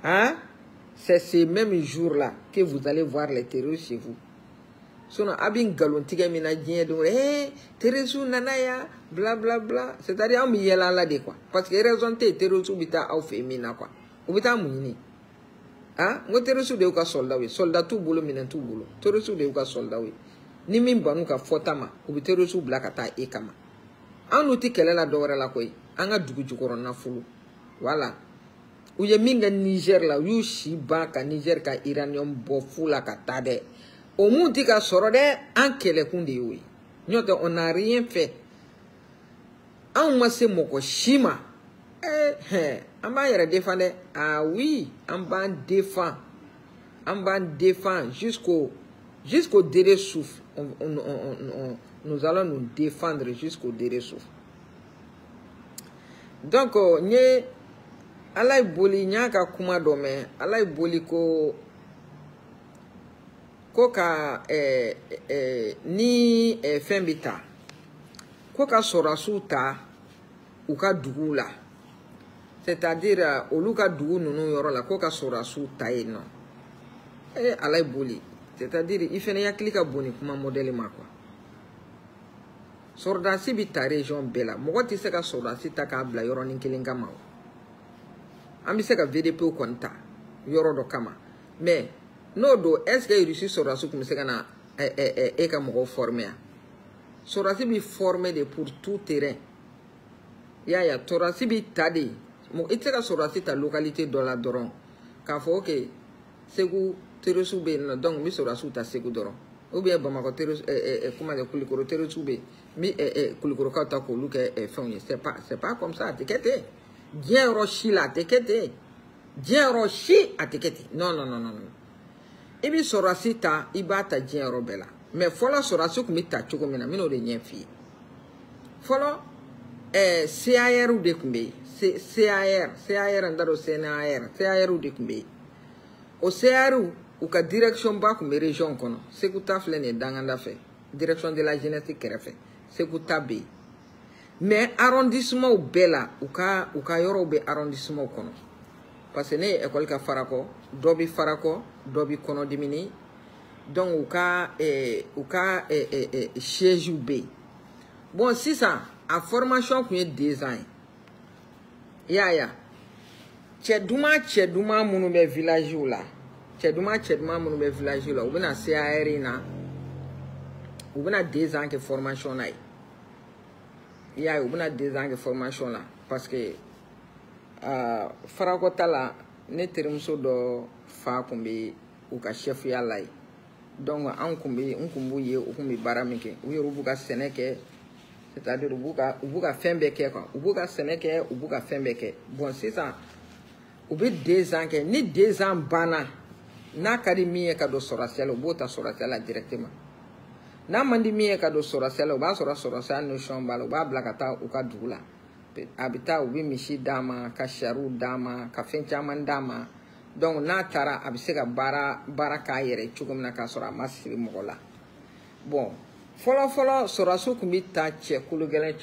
hein, c'est ces mêmes jours-là que vous allez voir les terroristes chez vous. Sinon, abin galontiga mina dien donc, terroristes nanaya, bla bla bla. C'est-à-dire, on y là de quoi? Parce que raison te terroristes ubita au féminin quoi. Ubita mouni. Ah, moi terroristes de uka soldat oui, soldat tout boulot minen tout boulot. Terroristes de uka soldat oui. Ni min banuka fotama, ubita terroristes blakata ekama. On nous dit qu'elle est la dora la quoi. Anga dugu jukoro na fulu. Voilà. Ou ye minga Niger la, yu shiba ka Niger ka Iranium bofu la ka tade. Au monde ka sorode, anke le kundi oui. Nyote on n'a rien fait. An mase moko shima. On va défendre. Ah oui, on va défendre. On va défendre jusqu'au dernier souffle. Nous allons nous défendre jusqu'au dernier souffle. Donc, nye alay boli nyaka kuma dome, alay boli ko ka ni fembita. Ko ka sorasu ta ou ka dugu la. C'est-à-dire olu ka dugu nunu yoro la ko ka sorasu ta non. Alay boli. C'est-à-dire il fene yakli ka boni kuma modèle ma quoi. Sordasi bi ta région bela. Mogo ti se ka sordasi ta ka bla yoro ni kelen kama. Ambi se ka VDP o konta yoro do kama. Mais no do est-ce que réussi sordasi comme se kana ka mogo former. Sordasi bi formé de pour tout terrain. Ya sordasi bi tadi. Mo ite ka sordasi ta localité do la doron. Ka fo que segu teresu be donc mi sordasi ta segu doron. Ou bien Bamako comment dire Kulikoro teresu be mi Kulikoro ka ta ko lu ke c'est pas comme ça t'inquiète. Bien rochi la t'inquiète. Bien rochi a t'inquiète. Non. Ibi sorasi ta ibata bien robela. Mais fola sorasi ko mi ta choko mina mino de nyefi. Fola CAR ou de kumbe. CAR ndaro CAR ou de kumbe. O CAR ou ka direction ba kumbe région kono. Sekuta flene danganda fe. Direction de la jeunesse kerefe. Sekuta be. Mais arrondissement bela ou ka yoro be arrondissement kono. Parce que ne école ka farako, dobi kono dimini. Donc ou ka siège be. Bon si ça a formation qu'on design. Ya. Cheduma munu be village ou là. Cheduma munu be village ou là. Ou bena CAR na. Ou bena 2 ans de formation là. Ya ou bena 2 ans de formation là parce que farakota la ne terimso do fa kumbe ou ka chef ya lai. Donc an kumbu ye ou kumbi baramike. Ou yorubu ka seneke. C'est-à-dire ubuka fembeke quoi. Ubuka seneke, ubuka fembeke. Bon c'est ça. Ube 2 ans que ni 2 ans bana na kadi miye ka do sorasela bota sorasela directement. Na mandi miye ka do sorasela ba sorasela no shomba lo ba blakata u ka dula. Abita ubi mishi dama ka sharu dama ka fencha mandama. Donc na tara abiseka bara ka yere chukumna ka sora masiri mogola. Bon Follow sorasu kumbi ta che kulugelen.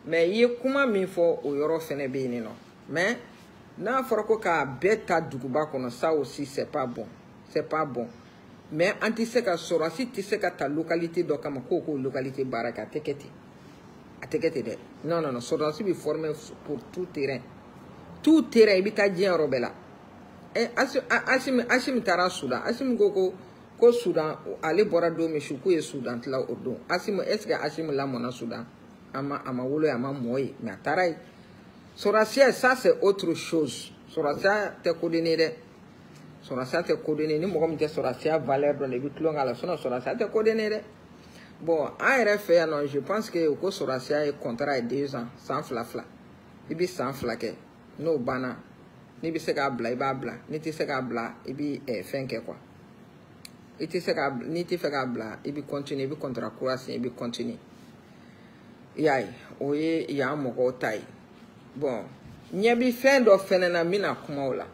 Mais ye kuma min fo o yoro fene be ni no. Mais na foroko ka beta duguba kono ça aussi c'est pas bon. Mais anti se ka sorasi ti se ka ta localité do kama ko localité baraka teketi. Ateketi de. Non, sorasi bi formé pour tout terrain. Tout terrain bita dien robela. Asim tara Soudan. Asim goko ko Soudan ale bora do me shuku ye Soudan tla odo asimu est-ce que asimu la mona Soudan ama wolo ama moy mais ataray soracia ça c'est autre chose soracia te coordonner ni mo comme te soracia valeur dans les buts longs à la soracia te coordonner bon ARF non je pense que ko soracia est contrat 2 ans sans flafla ibi sans flaque no bana ni bi se ka bla ibabla ni ti se ka bla ibi fenke quoi. Et tu sais que ni tu fais bla, et puis continue, et puis contre croissance, et puis continue. Yay, oye, il y a un mot taille. Bon, n'y a pas fin de phénomène mina kumaola.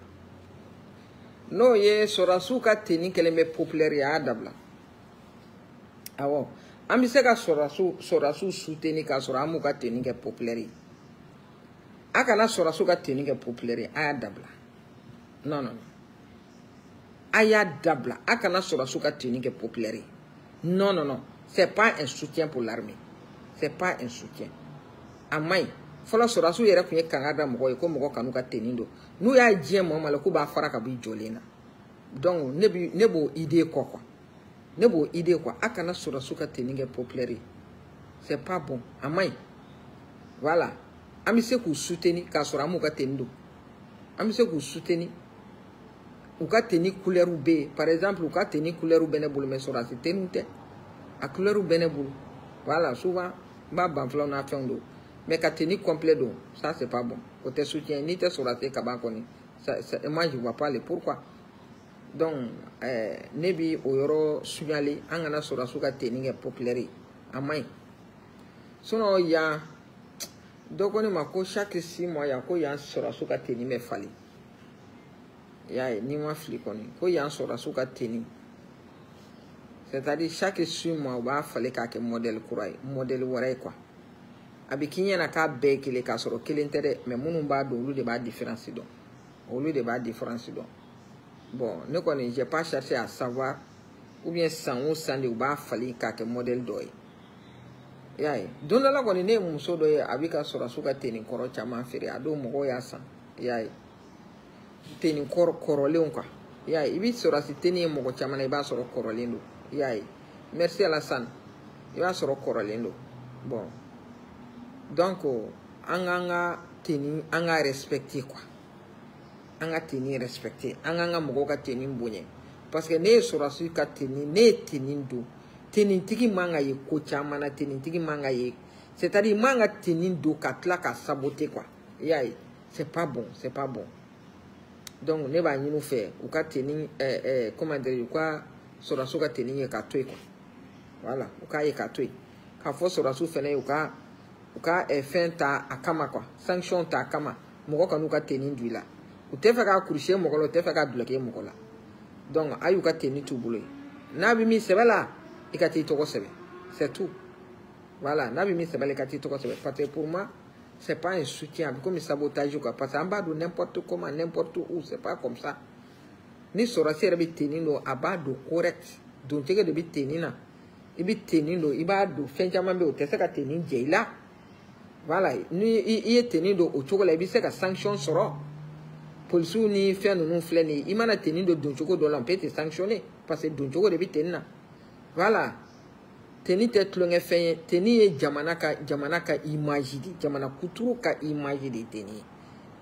No ye sorasuka teni keleme populaire adabla. Awo, ambiseka sorasu souteni ka soramuka teni ke populaire. Akana sorasuka teni ke populaire adabla. Non. Aya dabla akana sorasuka teni ke populaire. Non, c'est pas un soutien pour l'armée. C'est pas un soutien. Amai, fola sorasu yere kunye kangada mogo ko mogo kanuka tenindo. Nu ya dien mo mala ku ba fara ka bi jolena. Donc nebo idée quoi. Nebo idée quoi akana sorasuka teni ke populaire. C'est pas bon. Amai. Voilà. Amise ku soutenir ka soramu ka tenindo. Amise ku soutenir ou ka teni couleur ou B par exemple ou ka teni couleur ou benebul mais sorasi tenute a couleur ou benebul voilà souvent ba banfla na fendo Mais quand tenir complet donc, ça c'est pas bon. Au te soutien ni te sourate kabakoni. Moi je vois pas le pourquoi. Donc nebi oyoro sunyali angana surasuka tenir populaire amai. Sinon il y a donc on mako chaque 6 mois ya ko ya surasuka tenir me fali. Ya ni moi flikoni ko ya surasuka tenir. C'est-à-dire chaque 6 mois on va fallait que modèle couraille, modèle waray quoi. Abikinya na ka be kele ka soro kele ntere mais munu ba do lu de ba différence donc au lieu de ba différence donc bon ne connais j'ai pas cherché à savoir ou bien sans ou sans de ba fali ka ke modèle doy yaay don la ko ne muso doy abika soro suka teni koro chama fere ado mo ya san yaay teni koro le quoi yaay ibi soro si teni mo ko chama na ba soro koro le ndo yaay merci à la san iba soro koro le ndo bon. Donc, anga teni anga respecter quoi. Anga teni respecter. Anga mogo ka teni mbonye. Parce que ne sura su ka teni ne teni do. Teni tiki manga ye ko chama na teni tiki manga ye. C'est-à-dire manga teni do ka tla ka saboter quoi. Yaay, c'est pas bon, c'est pas bon. Donc ne ba nyinu fait ou ka teni comment dire quoi sura su ka teni ye ka toy quoi. Voilà, ou ka ye ka toy. Ka fo sura su fene ou ka fin ta akama quoi sanction ta akama moko kanu ka teni ndwila u te fa ka kurushe moko lo te fa ka bloquer moko la donc ayu ka teni tu bulo na bi mi sebela ikati to ko sebe c'est tout voilà na bi mi sebela ikati to ko sebe parce que pour moi c'est pas un soutien comme sabotage quoi parce que amba do n'importe comment n'importe où c'est pas comme ça ni sora sere bi teni no abado correct donc tege de bi teni na ibi teni no ibado fenjama be o te sa ka teni jeila. Voilà, il est tenu de au chocolat, il y a sanction sera. Police ni fait nous flâner. Il m'a tenu de don chocolat dans l'empêche sanctionné parce que don chocolat est tenu. Voilà, tenu tête longue fait, tenu jamanaka imagine, jamana kuturu ka imagine tenu.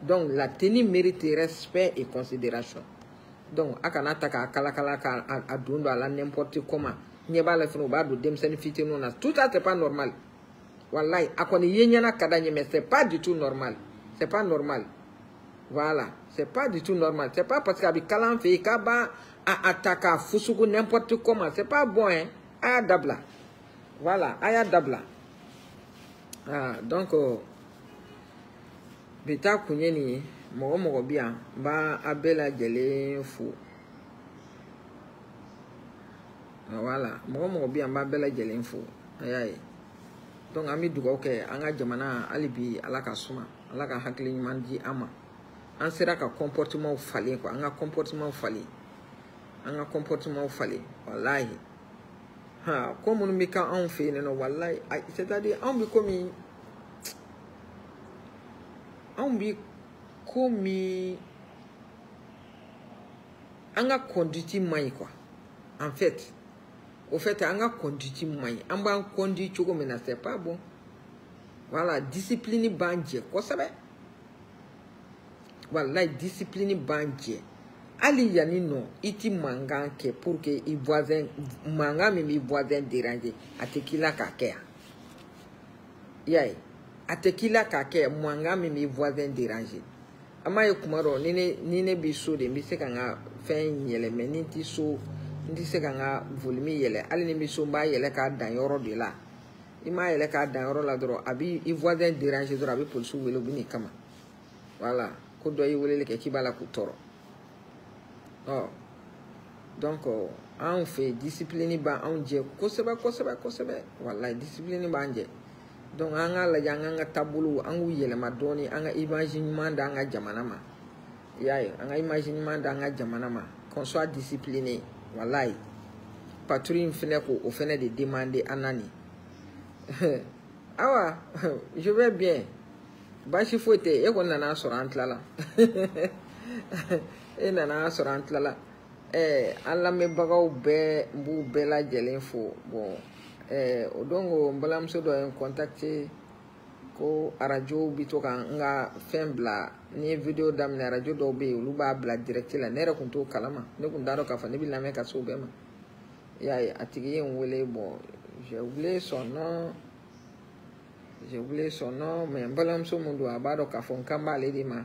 Donc la tenue mérite respect et considération. Donc akanata ka kala a don à la n'importe comment. N'y pas la fin au bas de demsen fité non tout ça c'est pas normal. Wallahi, akoni yenyana kadanye mais c'est pas du tout normal. C'est pas normal. Voilà, c'est pas du tout normal. C'est pas parce qu'abi kalan fait kaba a attaquer fusuku n'importe comment, c'est pas bon hein. Aya dabla. Voilà, aya dabla. Ah, donc bita kunyeni mogo bien ba abela jele fou. Voilà, mogo bien ba abela jele fou. Aye. Donc ami dugaw ke anga jamana alibi alaka suma alaka hakili mandi ama an sera ka comportement falen quoi anga comportement falen wallahi ha comme nous mika on fait non wallahi c'est-à-dire on bi comme anga conduite mai quoi en fait. Au fait, on a conduit moins. On a conduit choco mais c'est pas bon. Voilà, discipline bandje. Quoi ça va? Voilà, discipline bandje. Ali yani non, iti manga ke pour que i voisin manga mais mi voisin déranger. Atekila kakea. Yay. Atekila kakea manga mais mi voisin déranger. Ama yo kumaro nine biso de mi se kanga fen yele meniti so. Ndi se nga volume yele ali ni biso ba yele ka dan yoro de la ima yele ka dan yoro la dro abi i voisin déranger dro abi police wele bini kama voilà ko do yi wele ke kibala ku toro oh donc on fait discipline ba on je ko seba wallahi discipline ba nje donc anga la janga tabulu angu yele madoni anga imaginement da anga jamana ma yaay anga imaginement da anga jamana ma qu'on soit discipliné. Wallahi, patrouille finit au fin de demander à Nani. Ah ouais, je vais bien. Bashi fouette, et on en a sur là. Et nana sur là. Allah me bagao be bu bela jelinfo. Bon, odongo mbalam so do contacter ko radio bitoka nga fembla ni video damne radio do be luba bla direct la nera kunto kalama ne kun daro ka fa ne bi la me ka so be ma ya atigi en wele bon je voulais son nom j'ai oublié son nom, mais Balamso Mundo Abado Kafon Kamba Ledima.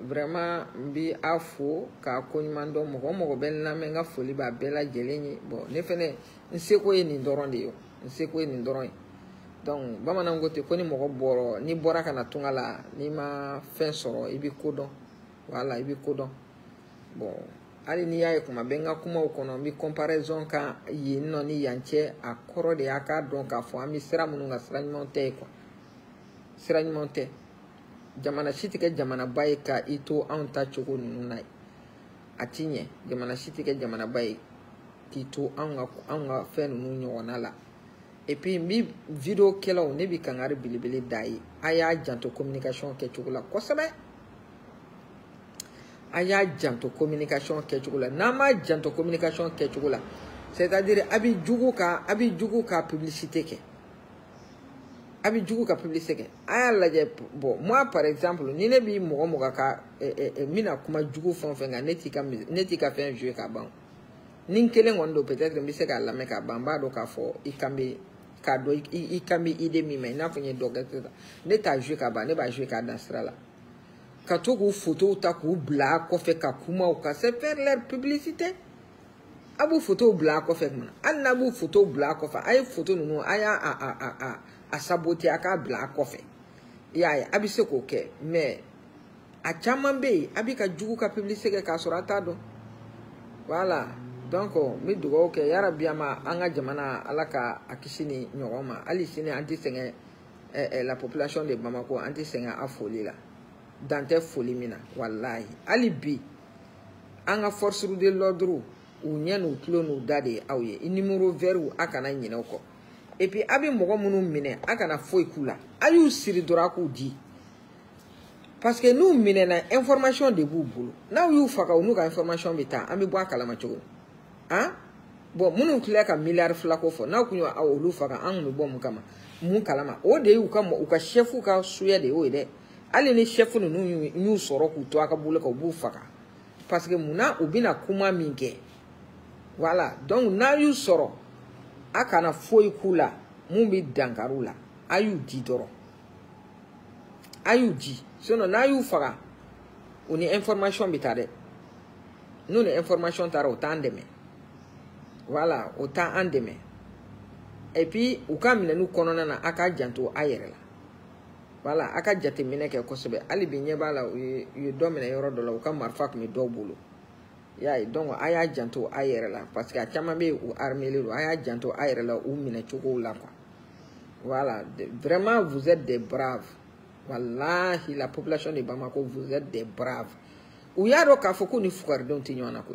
Vraiment, bi afo, ka konimando, mo ben la menga foli ba bela jeleni. Bon, ne fene, nseko ye ni ndorondi yo. Nseko ye ni ndorondi. Donc, bama nangote koni mo boro, ni bora kana tungala, ni ma fin soro, ibi kodon. Voilà, ibi kodon. Bon, ali ni yae kuma benga kuma ukono mi comparaison ka yino ni yanche akoro de aka donc afo ami sira mununga siranymonte kwa. Siranymonte. Jamana shiti ke jamana bayi ka ito anta choko nunai. Atinye, jamana shiti ke jamana bayi ito anga fe nunyo wanala. Et puis mi video kela o nebi kangari bilibili dai. Aya janto communication ke choko la kosabe. Aya janto communication ke choko la. Nama janto communication ke choko la. C'est-à-dire abi jugu ka publicité ke. Abi jugu ka publicité. Aya laje bon moi par exemple ni ne bi mo ka mina kuma jugu fonfenga neti ka fait un jeu ka ban. Nin kelen wondo peut-être mi se ka la me ka bamba do ka fo ikambi ka do ikambi ide mi me na fonye dogateta. Ne ta jeu ka ba ne ba jeu ka dans là. Ka to ku photo ta ku bla ko fe ka kuma o ka se faire leur publicité. Abu photo bla ko fe mana. An abu photo bla ko fa ay photo nunu aya a saboter aka bla ko fe. Ya abi se ko ke mais a chamambe abi ka jugu ka publicité ka sorata do. Voilà. Donc mi dugo ke yara biama anga jamana alaka akishini nyoma ali sini anti senga la population de Bamako anti senga afoli la dante foli mina wallahi ali bi anga force de l'ordre ou nyanu clone dade awye numéro vert ou akana nyina ko et puis abi mogo munu mine akana foi kula ayu siri doraku di parce que nous mine na information de boubou na yu faka unu ka information bita ami bo akala ma chogo. Hein? Bon, munu kile ka milliard flako fo na kunyo a olu faka an mu bom kama mun kalama o de yu kama u ka chefu ka suya de o de ali ni chefu no nyu soro ku to aka bule ka bu faka parce que muna ubina kuma minke voilà donc na yu soro aka na foi kula mun bi dankarula ayu di doro ayu di sono na yu faka uni information bitade nous les informations taro tandeme. Voilà, autant en demain. Et puis, ou quand nous connaissons aka janto ayere la. Voilà, aka jate mine ke kosobe. Ali binye bala yu domine yoro dola ou quand marfak mi do bulu. Ya donc aya janto ayere la parce que chama be ou armé le aya janto ayere la ou mine choko la quoi. Voilà, vraiment vous êtes des braves. Wallahi la population de Bamako vous êtes des braves. Ou yaro ka foko ni fukar don tinyo na ko.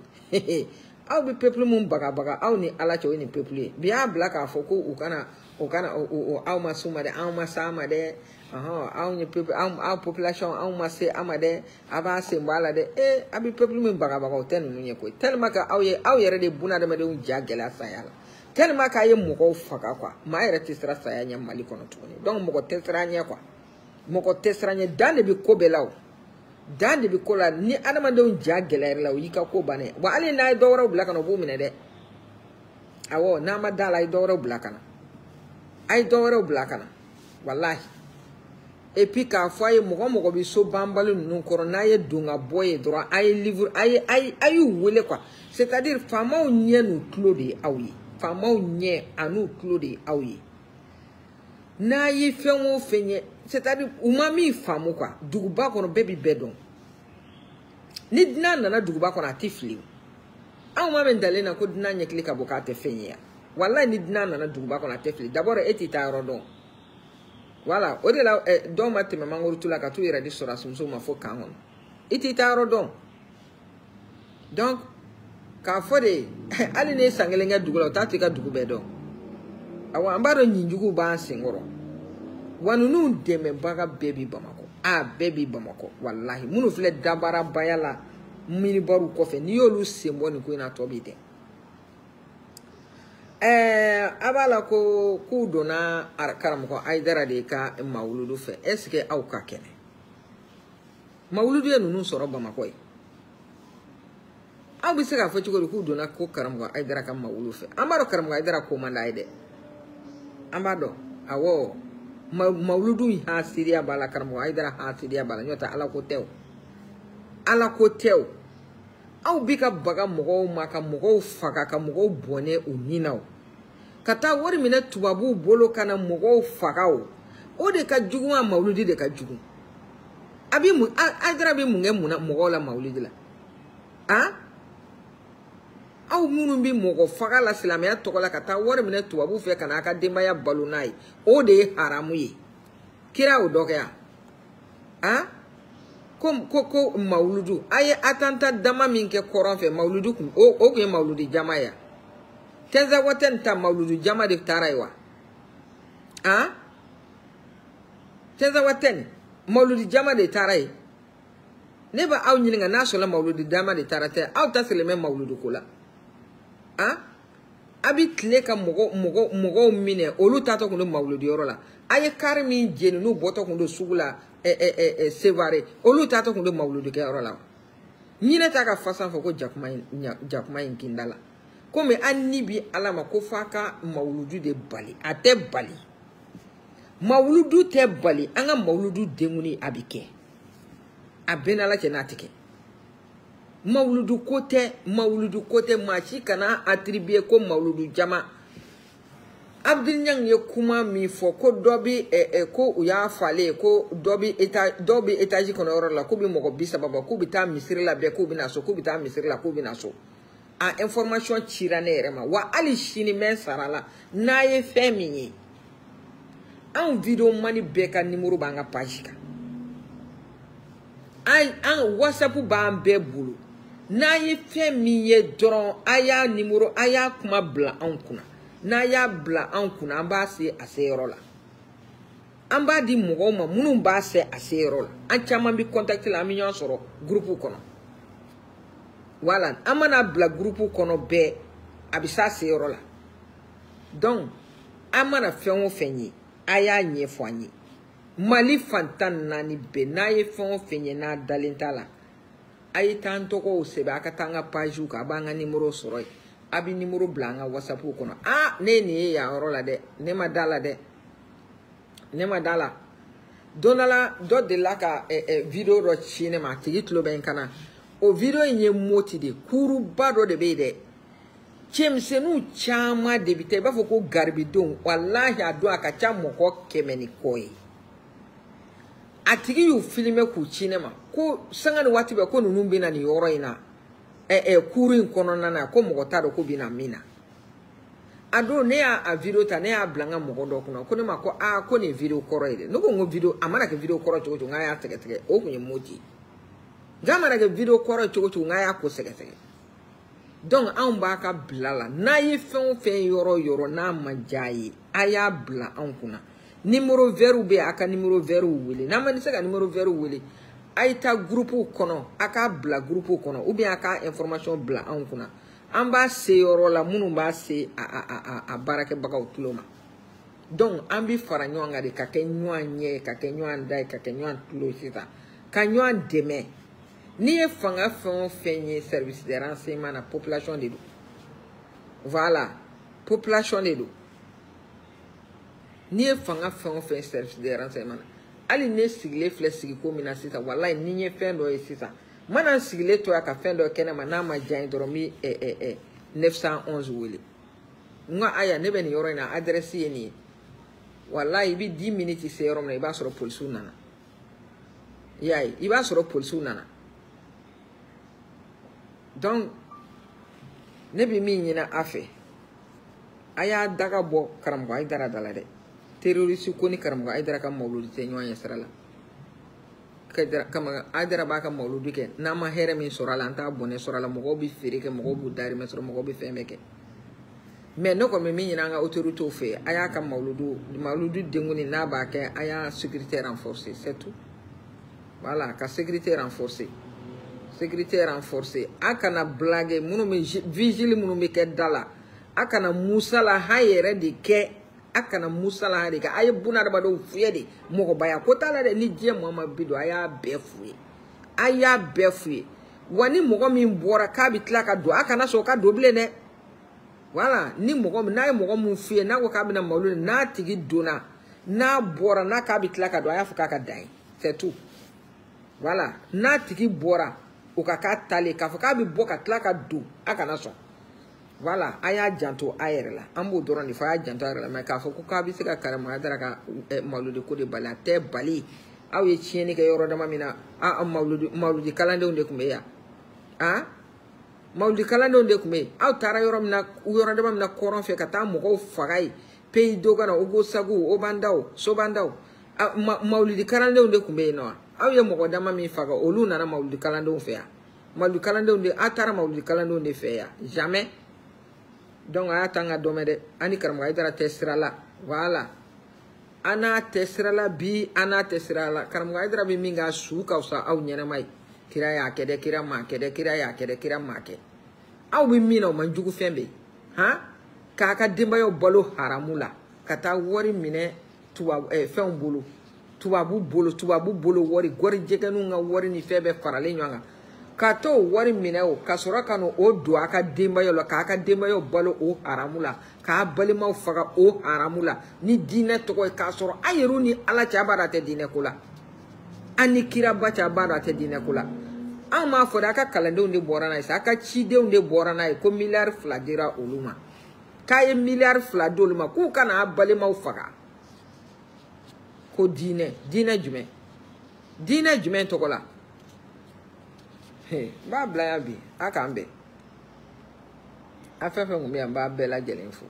Au bi peuple mun baga au ni ala cho ni peuple biya black afoko ukana au masuma de au masama de au ni peuple au population au masse amade aba se mbala de abi peuple mun baga o tenu nye ko tellement ka au yere de buna de mede un jagela sayala tellement ka ye moko faka kwa ma yere tisra sayanya mali kono tuni donc moko tesra nya kwa moko tesra nya dane bi ko belaw dan de bi kola ni adama de unja geler la yika ko bane wa ali na dowra blaka no bu mine de awo na ma dala dowra blaka na ay dowra blaka na wallahi et puis ka foye mogo bi so bambalu nu korona ye dunga boye droit ay livre ay wele quoi c'est-à-dire fama nye nu clode awi fama nye anu clode awi na yi fenwo fenye c'est-à-dire umami famu quoi duguba kono baby bedon ni dina nana duguba kono atifli an ma men dalena ko dina nyekli ka boka te fenya wallahi ni dina nana duguba kono atifli d'abord etita rodon voilà o de la don ma teme mangoro tula ka tu ira di sora sumso ma fo kan hon etita rodon donc ka fo de ali ne sangelenga dugula ta tika dugu bedon awa ambaro nyinjugu ba singoro wanunu deme baga baby Bamako baby Bamako wallahi munu fle dabara bayala mini baru kofe ni yolu sembo ni ko ina tobite abala ko ku dona karam ko aidara de ka mawludu fe est-ce que au ka kene mawludu enu nu soro Bamako aw bi se ka fo ci ko ku dona ko karam ko aidara ka mawludu fe amaro karam ko aidara ko manda ide ambado awo mauludu ha siria bala karamo aidara ha siria bala nyota ala ko tew aw bika baga mogo maka mogo faka ka mogo bone uninaw kata wori mina tubabu bolo kana mogo fakaw o de ka juguma mauludi de ka jugu abi mu aidara bi munge muna mogo la mauludi la aw munu bi mogo faka la silamaya tokola kata wori mina tubabu fe kana aka demaya balunai o de haramu ye kira o dokya ko mauludu aye atanta dama minke koron fe mauludu kun o ko mauludi jamaya tenza watenta mauludu jama de taraiwa tenza waten mauludi jama de tarai neba aw nyininga na so la mauludi dama de tarate aw tasile men mauludu kula abi tleka mogo mine olu tato kundo mauludi yorola aye karmi jeni no boto kundo sugula sevare olu tato kundo mauludi ke yorola nyine taka fasan fo ko jakuma inkindala kome annibi alama ko faka mauludu de bali ate bali mauludu te bali anga mauludu denguni abike abenala kenatike mauludu kote machi kana attribuer ko mauludu jama Abdul Nyang ye kuma mi fo ko dobi ko uya fale ko dobi etaji kono oro la ko bi mogo bisa baba ko bita misiri la be ko bi naso ko bita misiri la ko bi naso a information chira ne rema wa ali shini men sarala na ye feminyi an video mani beka numero banga page ka an WhatsApp ba be bulu na ye feminye doron aya numero aya kuma bla an kuna na ya bla an kuna an ba se asero la an ba di mogo ma munun ba se asero la an chama bi contact la mi nyon soro groupe kono wala amana bla groupe kono be abisa asero la donc amana fenwo fenyi aya nye fwanyi mali fantan nani be na ye fenwo fenyi na dalintala ayi tanto ko sebe akatanga page ka banga numero soro abi numero blanga WhatsApp kono ne ya orola de ne madala donala do de la ka video ro chine ma tigi tlo ben kana o video nye moti de kuru bado de be de chemsenu chama de bite ba foko garbidon wallahi ado aka chamo ko kemeni koi atigi yu filme ku chine ma ko sangani wati be ko nunumbi na ni yoro ina kurin kono nana ko mogo tado ko bina mina ado ne a video ta ne a blanga mogo do kuno ko ne ma ko ko ne video koro ide no ko ngo video amana ke video koro chogo ngaya tege o kunye moji gamana ke video koro chogo ngaya ko sege donc an ba ka blala na yi fen yoro na majayi aya bla an kuna numero veru be aka numero veru wili na ma ni sega numero veru wili aita groupe kono aka bla groupe kono ou bien aka information bla an kuna an ba se yoro la munu ba se a barake baka utuloma donc an bi fara nyanga de ka ke nyanye ka ke nywanda ka ke nyan tulo sita ka nyan deme ni e fanga fenye service de renseignement na population de do voilà population de do ni e fanga fenye service de renseignement ali ne sigle fle sigi ko mina sita wallahi ni nye fendo e sita mana sigle to aka fendo kena mana ma jan doromi 911 wele nga aya ne be ni yoro na adresse ni wallahi bi 10 minutes se yoro na iba soro police nana yai iba soro police nana donc ne bi mi nyina afe aya daga bo karamgo ay dara dala de terroriste ko ni karamgo ay dara kam mawludi te nyoya sarala kadara kama adara ba kam mawludi ke na ma here min sorala anta bonne sorala mo go bi fere ke mo go bu dari mesro mo go bi femeke mais no ko mi nyina nga autorité fe aya kam mawludu denguni na ba ke aya sécurité renforcée c'est tout voilà ka sécurité renforcée akana blague munu me vigile munu me ke dala akana musala hayere de ke akana musala hayere ka ay buna da bado fuyede moko baya ko tala de ni je mama bido aya befuye wani moko min bora ka bitla ka do akana so ka double ne voilà ni moko na moko mun fuye na ko ka bina mawlu na tigi dona n'a bɔra n'a k'a bɛ tila ka don a y'a fɔ k'a ka dan ye c'est tout voilà n'a tigi bɔra o ka k'a talen k'a fɔ k'a bɛ bɔ ka tila ka don a kana sɔn voilà a y'a janto a yɛrɛ la an b'o dɔrɔn de fɔ a y'a janto a yɛrɛ la mais k'a fɔ ko k'a bɛ se ka karamɔgɔya dara ka mawuludi ko de bali a tɛ bali aw ye tiɲɛni kɛ yɔrɔ dama min na mawuludi kalandenw de tun bɛ yan mawuludi kalandenw de tun bɛ yen aw taara yɔrɔ dama min na kɔrɔn fɛ ka taa mɔgɔw faga yen pays dogana ogosagu obandaw sobandaw mawuludi kalandenw de tun bɛ yen nɔ aw ye mɔgɔ dama min faga olu nana mawuludi kalandenw fɛ yan mawuludi kalandenw de a taara mawuludi kalandenw de fɛ yan jamais donc a y'a ta an ka dɔmɛ dɛ an ni karamɔgɔ Haidara tɛ sira la voilà an n'a tɛ sira la bi an n'a tɛ sira la karamɔgɔ Haidara bɛ min k'a su ka fisa aw ɲɛnama ye kira y'a kɛ dɛ kira m'a kɛ dɛ kira y'a kɛ dɛ kira m'a kɛ aw bɛ min na o man jugu fɛn bɛ yen k'a ka denbayaw balo haramu la ka taa wari minɛ fɛnw bolo tubabu bolo wari jɛgɛninw ka wari ni fɛn bɛɛ faralen ɲɔgɔn kan k'a to wari minɛ o ka sɔrɔ ka n'o don a ka denbayaw la k'a ka denbayaw balo o haramu la k'a balimaw faga o haramu la ni diinɛ tɔgɔ ye k'a sɔrɔ a yɛrɛw ni ala cɛ a b'a dɔn a tɛ diinɛ ko la an ni kiraba cɛ a b'a dɔn a tɛ diinɛ ko la an m'a fɔ de a ka kalandenw de bɔra n'a ye sa a ka cidenw de bɔra n'a ye ko miliyari 2 dira olu ma k'a ye miliyari 2 di olu ma k'u ka n'a balimaw faga ko diinɛ jumɛn tɔgɔ la n b'a bila yan bi a k'an bɛn a fɛn fɛn kun bɛ yan n b'a bɛɛ lajɛlen fo